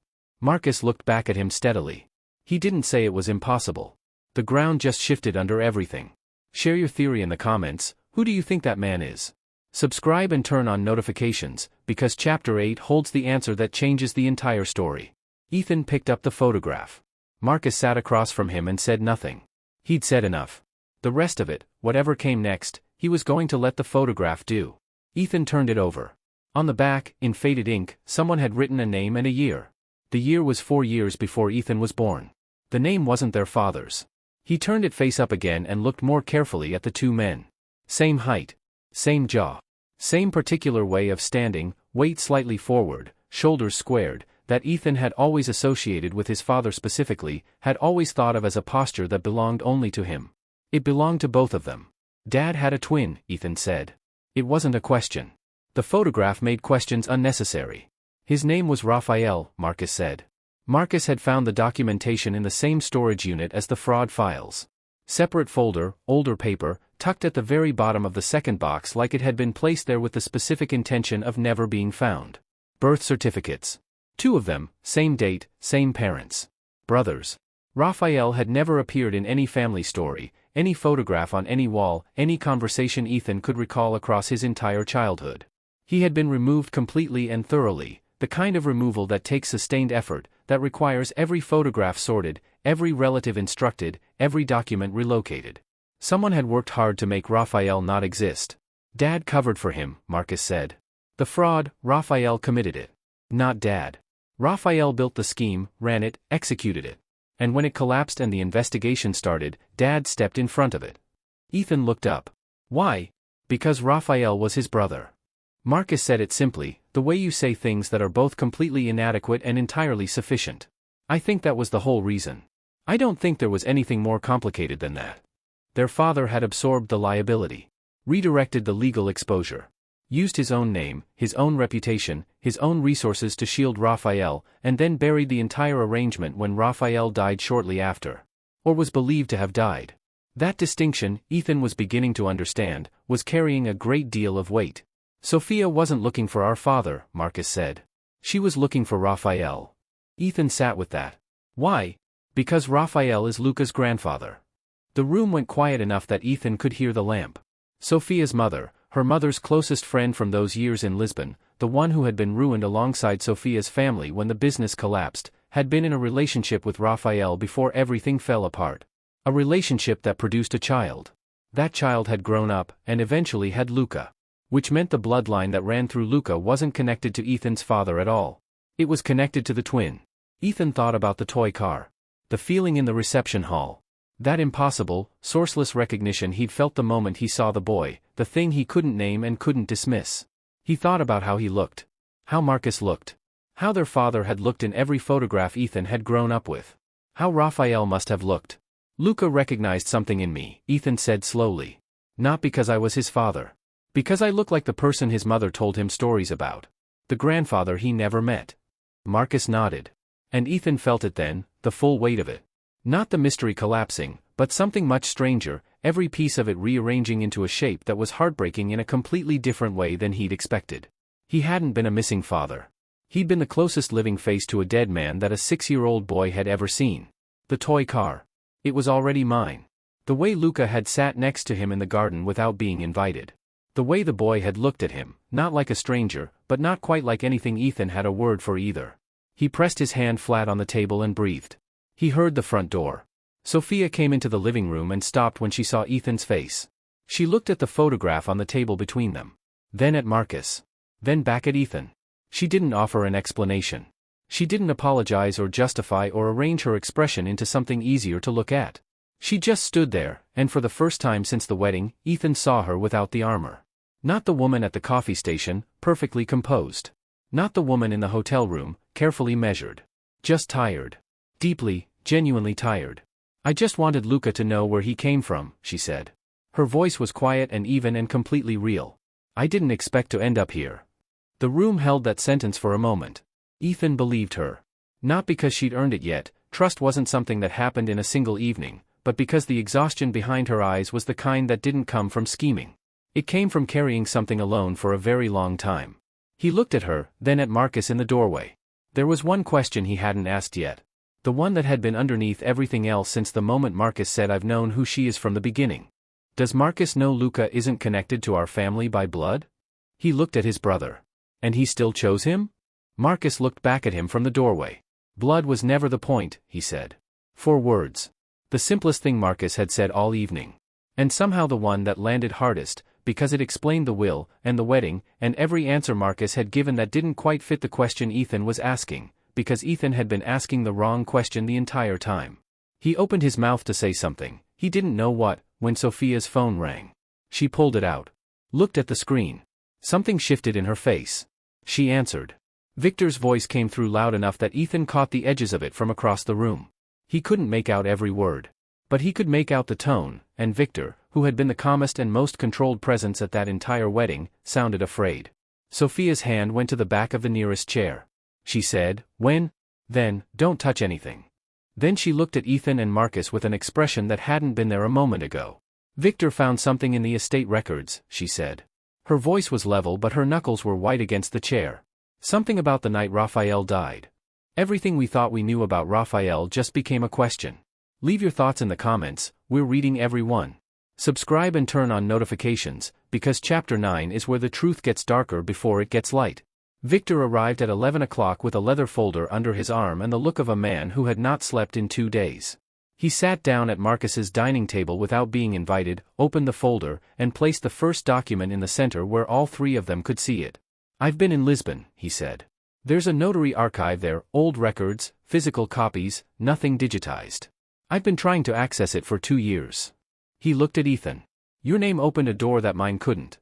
Marcus looked back at him steadily. He didn't say it was impossible. The ground just shifted under everything. Share your theory in the comments. Who do you think that man is? Subscribe and turn on notifications, because Chapter 8 holds the answer that changes the entire story. Ethan picked up the photograph. Marcus sat across from him and said nothing. He'd said enough. The rest of it, whatever came next, he was going to let the photograph do. Ethan turned it over. On the back, in faded ink, someone had written a name and a year. The year was 4 years before Ethan was born. The name wasn't their father's. He turned it face up again and looked more carefully at the two men. Same height. Same jaw. Same particular way of standing, weight slightly forward, shoulders squared, that Ethan had always associated with his father specifically, had always thought of as a posture that belonged only to him. It belonged to both of them. Dad had a twin, Ethan said. It wasn't a question. The photograph made questions unnecessary. His name was Raphael, Marcus said. Marcus had found the documentation in the same storage unit as the fraud files. Separate folder, older paper, tucked at the very bottom of the second box like it had been placed there with the specific intention of never being found. Birth certificates. 2 of them, same date, same parents. Brothers. Raphael had never appeared in any family story, any photograph on any wall, any conversation Ethan could recall across his entire childhood. He had been removed completely and thoroughly, the kind of removal that takes sustained effort, that requires every photograph sorted, every relative instructed, every document relocated. Someone had worked hard to make Raphael not exist. Dad covered for him, Marcus said. The fraud, Raphael committed it. Not Dad. Raphael built the scheme, ran it, executed it. And when it collapsed and the investigation started, Dad stepped in front of it. Ethan looked up. Why? Because Raphael was his brother. Marcus said it simply, the way you say things that are both completely inadequate and entirely sufficient. I think that was the whole reason. I don't think there was anything more complicated than that. Their father had absorbed the liability. Redirected the legal exposure. Used his own name, his own reputation, his own resources to shield Raphael, and then buried the entire arrangement when Raphael died shortly after. Or was believed to have died. That distinction, Ethan was beginning to understand, was carrying a great deal of weight. Sophia wasn't looking for our father, Marcus said. She was looking for Raphael. Ethan sat with that. Why? Because Raphael is Luca's grandfather. The room went quiet enough that Ethan could hear the lamp. Sophia's mother, her mother's closest friend from those years in Lisbon, the one who had been ruined alongside Sophia's family when the business collapsed, had been in a relationship with Raphael before everything fell apart. A relationship that produced a child. That child had grown up, and eventually had Luca. Which meant the bloodline that ran through Luca wasn't connected to Ethan's father at all. It was connected to the twin. Ethan thought about the toy car. The feeling in the reception hall. That impossible, sourceless recognition he'd felt the moment he saw the boy, the thing he couldn't name and couldn't dismiss. He thought about how he looked. How Marcus looked. How their father had looked in every photograph Ethan had grown up with. How Raphael must have looked. Luca recognized something in me, Ethan said slowly. Not because I was his father. Because I look like the person his mother told him stories about. The grandfather he never met. Marcus nodded. And Ethan felt it then, the full weight of it. Not the mystery collapsing, but something much stranger, every piece of it rearranging into a shape that was heartbreaking in a completely different way than he'd expected. He hadn't been a missing father. He'd been the closest living face to a dead man that a 6-year-old boy had ever seen. The toy car. It was already mine. The way Luca had sat next to him in the garden without being invited. The way the boy had looked at him, not like a stranger, but not quite like anything Ethan had a word for either. He pressed his hand flat on the table and breathed. He heard the front door. Sophia came into the living room and stopped when she saw Ethan's face. She looked at the photograph on the table between them. Then at Marcus. Then back at Ethan. She didn't offer an explanation. She didn't apologize or justify or arrange her expression into something easier to look at. She just stood there, and for the first time since the wedding, Ethan saw her without the armor. Not the woman at the coffee station, perfectly composed. Not the woman in the hotel room, carefully measured. Just tired. Deeply, genuinely tired. I just wanted Luca to know where he came from, she said. Her voice was quiet and even and completely real. I didn't expect to end up here. The room held that sentence for a moment. Ethan believed her. Not because she'd earned it yet, trust wasn't something that happened in a single evening, but because the exhaustion behind her eyes was the kind that didn't come from scheming. It came from carrying something alone for a very long time. He looked at her, then at Marcus in the doorway. There was one question he hadn't asked yet. The one that had been underneath everything else since the moment Marcus said I've known who she is from the beginning. Does Marcus know Luca isn't connected to our family by blood? He looked at his brother. And he still chose him? Marcus looked back at him from the doorway. Blood was never the point, he said. 4 words. The simplest thing Marcus had said all evening. And somehow the one that landed hardest, because it explained the will, and the wedding, and every answer Marcus had given that didn't quite fit the question Ethan was asking, because Ethan had been asking the wrong question the entire time. He opened his mouth to say something, he didn't know what, when Sophia's phone rang. She pulled it out. Looked at the screen. Something shifted in her face. She answered. Victor's voice came through loud enough that Ethan caught the edges of it from across the room. He couldn't make out every word. But he could make out the tone, and Victor, who had been the calmest and most controlled presence at that entire wedding, sounded afraid. Sophia's hand went to the back of the nearest chair. She said, Then, don't touch anything. Then she looked at Ethan and Marcus with an expression that hadn't been there a moment ago. Victor found something in the estate records, she said. Her voice was level but her knuckles were white against the chair. Something about the night Raphael died. Everything we thought we knew about Raphael just became a question. Leave your thoughts in the comments, we're reading every one. Subscribe and turn on notifications, because Chapter 9 is where the truth gets darker before it gets light. Victor arrived at 11 o'clock with a leather folder under his arm and the look of a man who had not slept in 2 days. He sat down at Marcus's dining table without being invited, opened the folder, and placed the first document in the center where all three of them could see it. I've been in Lisbon, he said. There's a notary archive there, old records, physical copies, nothing digitized. I've been trying to access it for 2 years. He looked at Ethan. Your name opened a door that mine couldn't.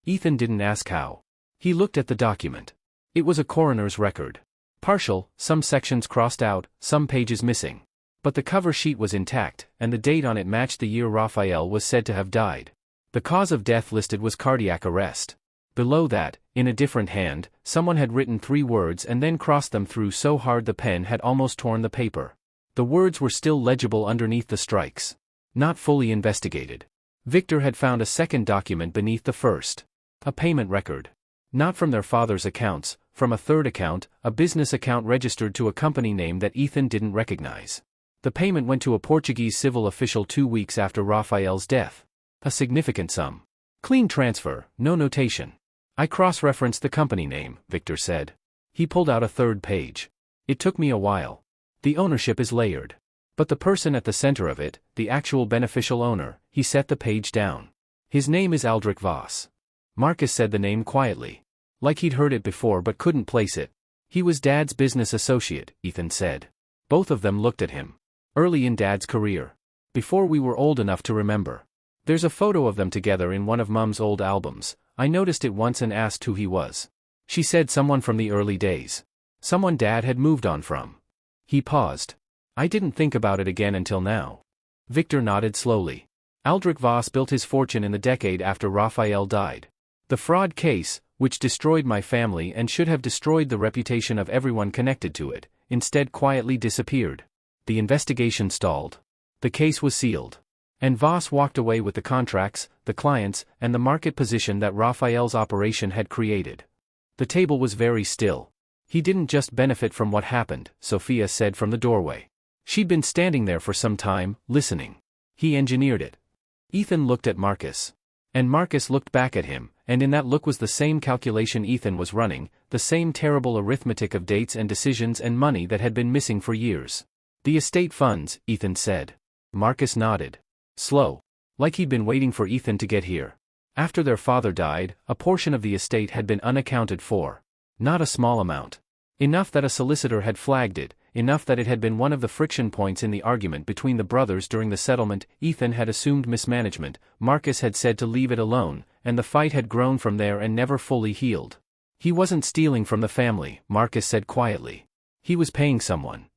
Ethan didn't ask how. He looked at the document. It was a coroner's record. Partial, some sections crossed out, some pages missing. But the cover sheet was intact, and the date on it matched the year Raphael was said to have died. The cause of death listed was cardiac arrest. Below that, in a different hand, someone had written 3 words and then crossed them through so hard the pen had almost torn the paper. The words were still legible underneath the strikes. Not fully investigated. Victor had found a second document beneath the first. A payment record. Not from their father's accounts, from a third account, a business account registered to a company name that Ethan didn't recognize. The payment went to a Portuguese civil official 2 weeks after Raphael's death. A significant sum. Clean transfer, no notation. I cross-referenced the company name, Victor said. He pulled out a third page. It took me a while. The ownership is layered. But the person at the center of it, the actual beneficial owner, he set the page down. His name is Aldrich Voss. Marcus said the name quietly. Like he'd heard it before but couldn't place it. He was Dad's business associate, Ethan said. Both of them looked at him. Early in Dad's career. Before we were old enough to remember. There's a photo of them together in one of Mum's old albums. I noticed it once and asked who he was. She said someone from the early days. Someone Dad had moved on from. He paused. I didn't think about it again until now. Victor nodded slowly. Aldrich Voss built his fortune in the decade after Raphael died. The fraud case, which destroyed my family and should have destroyed the reputation of everyone connected to it, instead quietly disappeared. The investigation stalled. The case was sealed. And Voss walked away with the contracts, the clients, and the market position that Raphael's operation had created. The table was very still. He didn't just benefit from what happened, Sophia said from the doorway. She'd been standing there for some time, listening. He engineered it. Ethan looked at Marcus. And Marcus looked back at him, and in that look was the same calculation Ethan was running, the same terrible arithmetic of dates and decisions and money that had been missing for years. The estate funds, Ethan said. Marcus nodded. Slow. Like he'd been waiting for Ethan to get here. After their father died, a portion of the estate had been unaccounted for. Not a small amount. Enough that a solicitor had flagged it, enough that it had been one of the friction points in the argument between the brothers during the settlement. Ethan had assumed mismanagement, Marcus had said to leave it alone, and the fight had grown from there and never fully healed. He wasn't stealing from the family, Marcus said quietly. He was paying someone.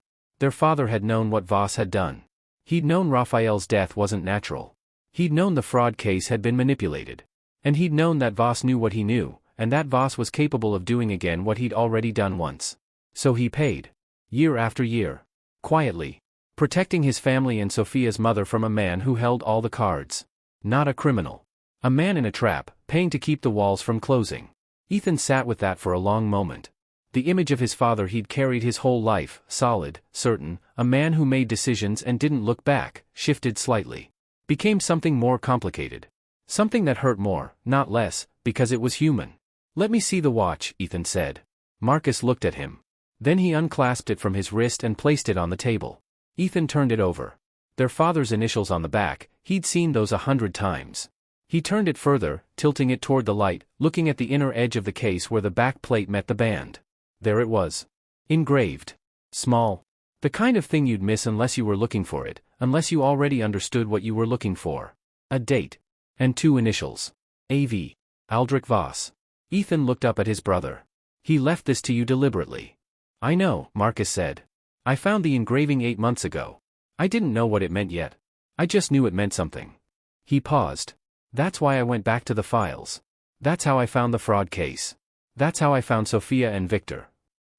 Their father had known what Voss had done. He'd known Raphael's death wasn't natural. He'd known the fraud case had been manipulated. And he'd known that Voss knew what he knew, and that Voss was capable of doing again what he'd already done once. So he paid. Year after year. Quietly. Protecting his family and Sophia's mother from a man who held all the cards. Not a criminal. A man in a trap, paying to keep the walls from closing. Ethan sat with that for a long moment. The image of his father he'd carried his whole life, solid, certain, a man who made decisions and didn't look back, shifted slightly. Became something more complicated. Something that hurt more, not less, because it was human. Let me see the watch, Ethan said. Marcus looked at him. Then he unclasped it from his wrist and placed it on the table. Ethan turned it over. Their father's initials on the back, he'd seen those 100 times. He turned it further, tilting it toward the light, looking at the inner edge of the case where the back plate met the band. There it was. Engraved. Small. The kind of thing you'd miss unless you were looking for it, unless you already understood what you were looking for. A date. And 2 initials. A.V. Aldrich Voss. Ethan looked up at his brother. He left this to you deliberately. I know, Marcus said. I found the engraving 8 months ago. I didn't know what it meant yet. I just knew it meant something. He paused. That's why I went back to the files. That's how I found the fraud case. That's how I found Sophia and Victor.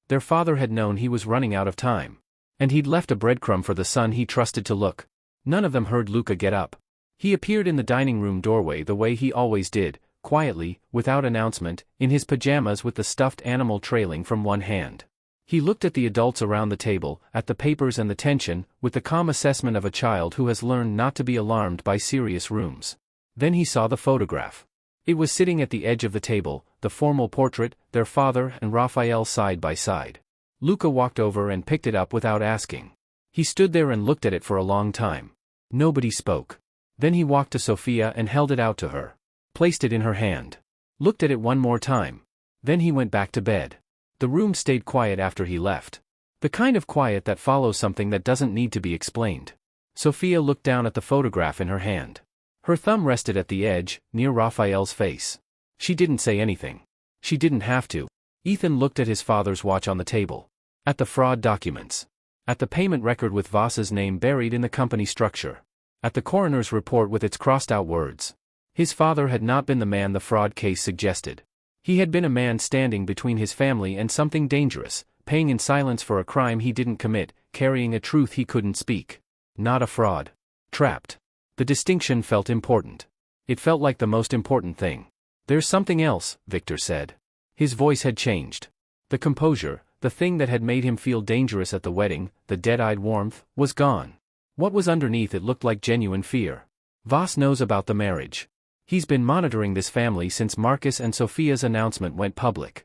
Their father had known he was running out of time. And he'd left a breadcrumb for the son he trusted to look. None of them heard Luca get up. He appeared in the dining room doorway the way he always did, quietly, without announcement, in his pajamas with the stuffed animal trailing from one hand. He looked at the adults around the table, at the papers and the tension, with the calm assessment of a child who has learned not to be alarmed by serious rooms. Then he saw the photograph. It was sitting at the edge of the table, the formal portrait, their father and Raphael side by side. Luca walked over and picked it up without asking. He stood there and looked at it for a long time. Nobody spoke. Then he walked to Sophia and held it out to her. Placed it in her hand. Looked at it one more time. Then he went back to bed. The room stayed quiet after he left. The kind of quiet that follows something that doesn't need to be explained. Sophia looked down at the photograph in her hand. Her thumb rested at the edge, near Raphael's face. She didn't say anything. She didn't have to. Ethan looked at his father's watch on the table. At the fraud documents. At the payment record with Voss's name buried in the company structure. At the coroner's report with its crossed-out words. His father had not been the man the fraud case suggested. He had been a man standing between his family and something dangerous, paying in silence for a crime he didn't commit, carrying a truth he couldn't speak. Not a fraud. Trapped. The distinction felt important. It felt like the most important thing. There's something else, Victor said. His voice had changed. The composure, the thing that had made him feel dangerous at the wedding, the dead-eyed warmth, was gone. What was underneath it looked like genuine fear. Voss knows about the marriage. He's been monitoring this family since Marcus and Sophia's announcement went public.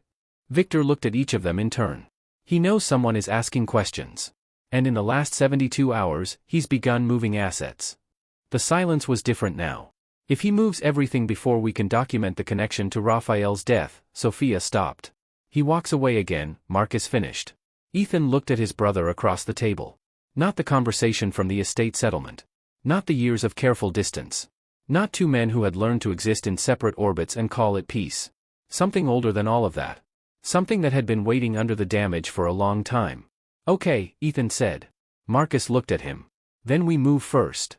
Victor looked at each of them in turn. He knows someone is asking questions. And in the last 72 hours, he's begun moving assets. The silence was different now. If he moves everything before we can document the connection to Raphael's death, Sophia stopped. He walks away again, Marcus finished. Ethan looked at his brother across the table. Not the conversation from the estate settlement. Not the years of careful distance. Not 2 men who had learned to exist in separate orbits and call it peace. Something older than all of that. Something that had been waiting under the damage for a long time. Okay, Ethan said. Marcus looked at him. Then we move first.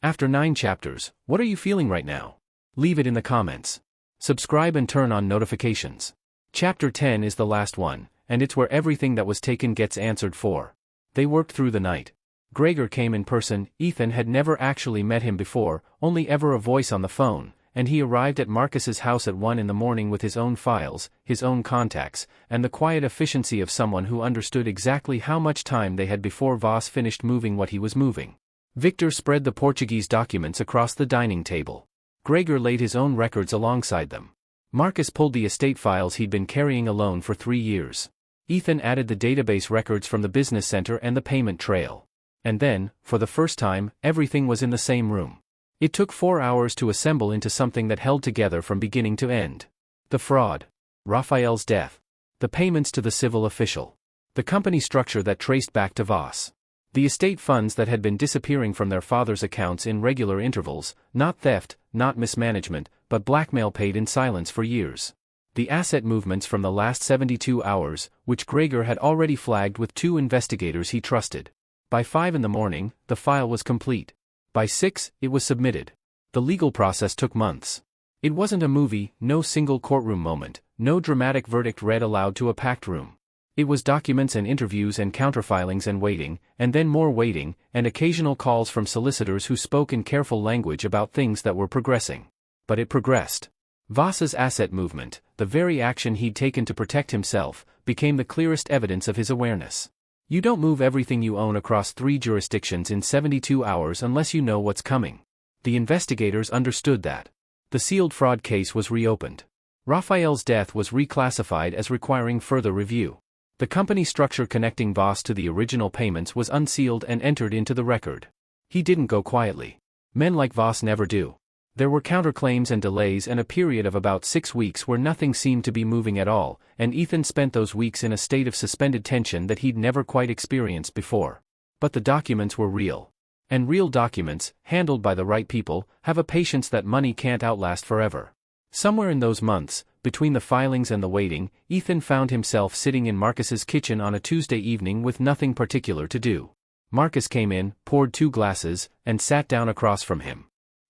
After 9 chapters, what are you feeling right now? Leave it in the comments. Subscribe and turn on notifications. Chapter 10 is the last one, and it's where everything that was taken gets answered for. They worked through the night. Gregor came in person. Ethan had never actually met him before, only ever a voice on the phone, and he arrived at Marcus's house at 1 in the morning with his own files, his own contacts, and the quiet efficiency of someone who understood exactly how much time they had before Voss finished moving what he was moving. Victor spread the Portuguese documents across the dining table. Gregor laid his own records alongside them. Marcus pulled the estate files he'd been carrying alone for 3 years. Ethan added the database records from the business center and the payment trail. And then, for the first time, everything was in the same room. It took 4 hours to assemble into something that held together from beginning to end. The fraud. Raphael's death. The payments to the civil official. The company structure that traced back to Voss. The estate funds that had been disappearing from their father's accounts in regular intervals, not theft, not mismanagement, but blackmail paid in silence for years. The asset movements from the last 72 hours, which Gregor had already flagged with 2 investigators he trusted. By 5 in the morning, the file was complete. By 6, it was submitted. The legal process took months. It wasn't a movie, no single courtroom moment, no dramatic verdict read aloud to a packed room. It was documents and interviews and counterfilings and waiting, and then more waiting, and occasional calls from solicitors who spoke in careful language about things that were progressing. But it progressed. Voss's asset movement, the very action he'd taken to protect himself, became the clearest evidence of his awareness. You don't move everything you own across 3 jurisdictions in 72 hours unless you know what's coming. The investigators understood that. The sealed fraud case was reopened. Raphael's death was reclassified as requiring further review. The company structure connecting Voss to the original payments was unsealed and entered into the record. He didn't go quietly. Men like Voss never do. There were counterclaims and delays and a period of about 6 weeks where nothing seemed to be moving at all, and Ethan spent those weeks in a state of suspended tension that he'd never quite experienced before. But the documents were real. And real documents, handled by the right people, have a patience that money can't outlast forever. Somewhere in those months, between the filings and the waiting, Ethan found himself sitting in Marcus's kitchen on a Tuesday evening with nothing particular to do. Marcus came in, poured 2 glasses, and sat down across from him.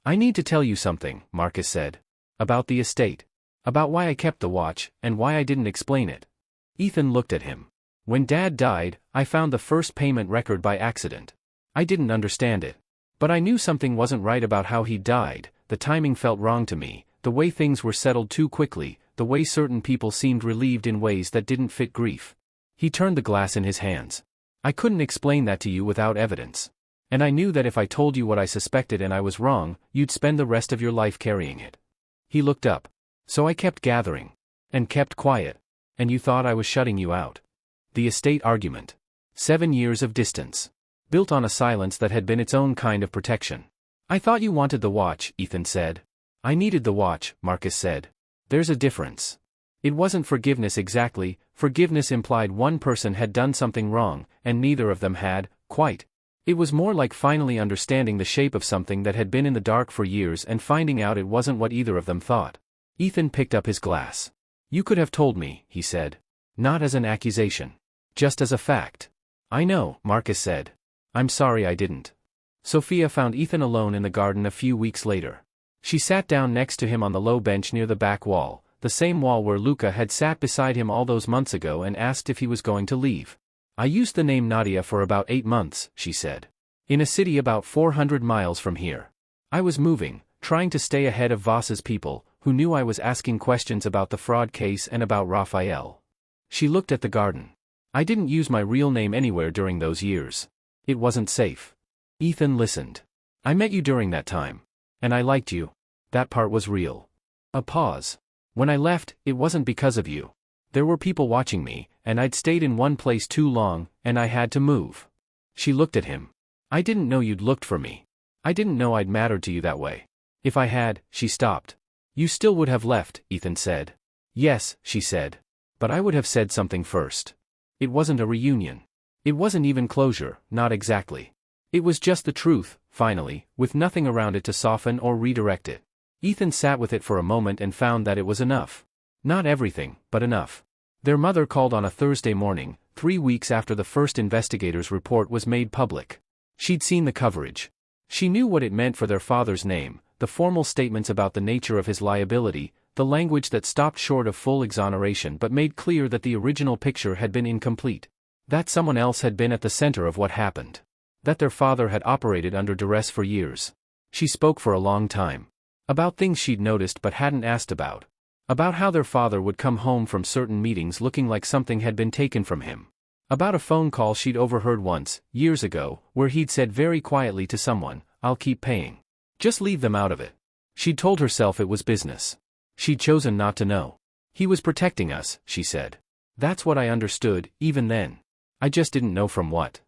"I need to tell you something," Marcus said. "About the estate. About why I kept the watch, and why I didn't explain it." Ethan looked at him. "When Dad died, I found the first payment record by accident. I didn't understand it. But I knew something wasn't right about how he died, the timing felt wrong to me, the way things were settled too quickly, the way certain people seemed relieved in ways that didn't fit grief." He turned the glass in his hands. "I couldn't explain that to you without evidence. And I knew that if I told you what I suspected and I was wrong, you'd spend the rest of your life carrying it." He looked up. "So I kept gathering. And kept quiet. And you thought I was shutting you out." The estate argument. 7 years of distance. Built on a silence that had been its own kind of protection. "I thought you wanted the watch," Ethan said. "I needed the watch," Marcus said. "There's a difference. It wasn't forgiveness exactly, forgiveness implied one person had done something wrong, and neither of them had, quite. It was more like finally understanding the shape of something that had been in the dark for years and finding out it wasn't what either of them thought." Ethan picked up his glass. "You could have told me," he said. "Not as an accusation. Just as a fact." "I know," Marcus said. "I'm sorry I didn't." Sophia found Ethan alone in the garden a few weeks later. She sat down next to him on the low bench near the back wall, the same wall where Luca had sat beside him all those months ago, and asked if he was going to leave. "I used the name Nadia for about 8 months, she said. "In a city about 400 miles from here. I was moving, trying to stay ahead of Voss's people, who knew I was asking questions about the fraud case and about Raphael." She looked at the garden. "I didn't use my real name anywhere during those years. It wasn't safe." Ethan listened. "I met you during that time. And I liked you. That part was real." A pause. "When I left, it wasn't because of you. There were people watching me, and I'd stayed in one place too long, and I had to move." She looked at him. "I didn't know you'd looked for me. I didn't know I'd mattered to you that way. If I had," she stopped. "You still would have left," Ethan said. "Yes," she said. "But I would have said something first. It wasn't a reunion. It wasn't even closure, not exactly. It was just the truth, finally, with nothing around it to soften or redirect it." Ethan sat with it for a moment and found that it was enough. Not everything, but enough. Their mother called on a Thursday morning, 3 weeks after the first investigator's report was made public. She'd seen the coverage. She knew what it meant for their father's name, the formal statements about the nature of his liability, the language that stopped short of full exoneration but made clear that the original picture had been incomplete. That someone else had been at the center of what happened. That their father had operated under duress for years. She spoke for a long time. About things she'd noticed but hadn't asked about. About how their father would come home from certain meetings looking like something had been taken from him. About a phone call she'd overheard once, years ago, where he'd said very quietly to someone, "I'll keep paying. Just leave them out of it." She'd told herself it was business. She'd chosen not to know. "He was protecting us," she said. "That's what I understood, even then. I just didn't know from what."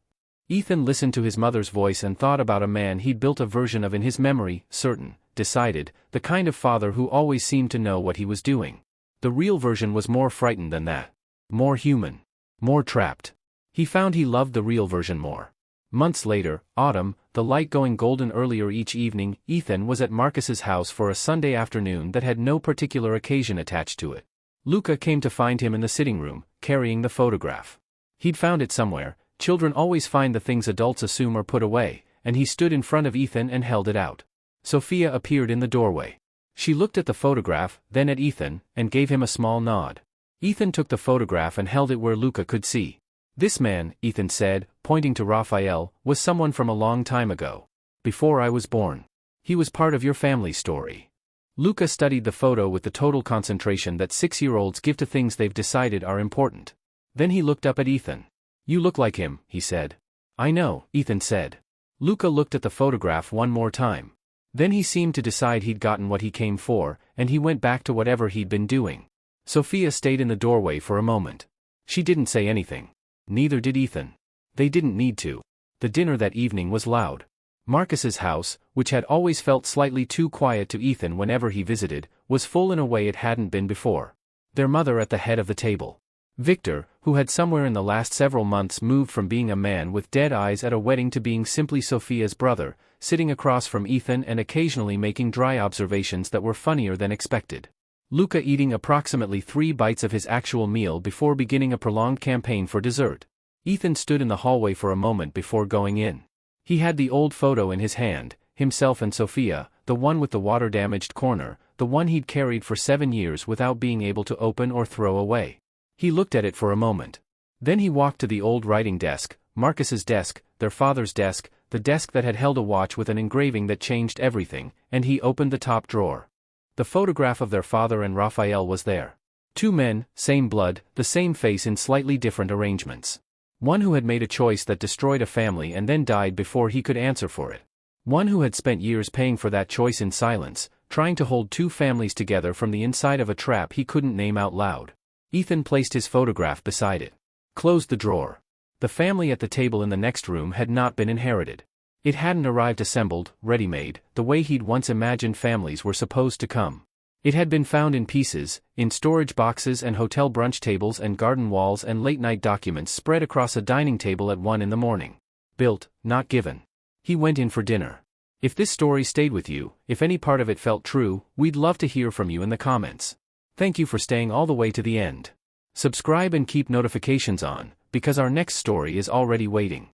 Ethan listened to his mother's voice and thought about a man he'd built a version of in his memory, certain, decided, the kind of father who always seemed to know what he was doing. The real version was more frightened than that. More human. More trapped. He found he loved the real version more. Months later, autumn, the light going golden earlier each evening, Ethan was at Marcus's house for a Sunday afternoon that had no particular occasion attached to it. Luca came to find him in the sitting room, carrying the photograph. He'd found it somewhere. Children always find the things adults assume are put away, and he stood in front of Ethan and held it out. Sophia appeared in the doorway. She looked at the photograph, then at Ethan, and gave him a small nod. Ethan took the photograph and held it where Luca could see. "This man," Ethan said, pointing to Raphael, "was someone from a long time ago. Before I was born. He was part of your family story." Luca studied the photo with the total concentration that 6-year-olds give to things they've decided are important. Then he looked up at Ethan. "You look like him," he said. "I know," Ethan said. Luca looked at the photograph one more time. Then he seemed to decide he'd gotten what he came for, and he went back to whatever he'd been doing. Sophia stayed in the doorway for a moment. She didn't say anything. Neither did Ethan. They didn't need to. The dinner that evening was loud. Marcus's house, which had always felt slightly too quiet to Ethan whenever he visited, was full in a way it hadn't been before. Their mother at the head of the table. Victor, who had somewhere in the last several months moved from being a man with dead eyes at a wedding to being simply Sophia's brother, sitting across from Ethan and occasionally making dry observations that were funnier than expected. Luca eating approximately 3 bites of his actual meal before beginning a prolonged campaign for dessert. Ethan stood in the hallway for a moment before going in. He had the old photo in his hand, himself and Sophia, the one with the water-damaged corner, the one he'd carried for 7 years without being able to open or throw away. He looked at it for a moment. Then he walked to the old writing desk, Marcus's desk, their father's desk, the desk that had held a watch with an engraving that changed everything, and he opened the top drawer. The photograph of their father and Raphael was there. 2 men, same blood, the same face in slightly different arrangements. One who had made a choice that destroyed a family and then died before he could answer for it. One who had spent years paying for that choice in silence, trying to hold 2 families together from the inside of a trap he couldn't name out loud. Ethan placed his photograph beside it. Closed the drawer. The family at the table in the next room had not been inherited. It hadn't arrived assembled, ready-made, the way he'd once imagined families were supposed to come. It had been found in pieces, in storage boxes and hotel brunch tables and garden walls and late-night documents spread across a dining table at 1 in the morning. Built, not given. He went in for dinner. If this story stayed with you, if any part of it felt true, we'd love to hear from you in the comments. Thank you for staying all the way to the end. Subscribe and keep notifications on, because our next story is already waiting.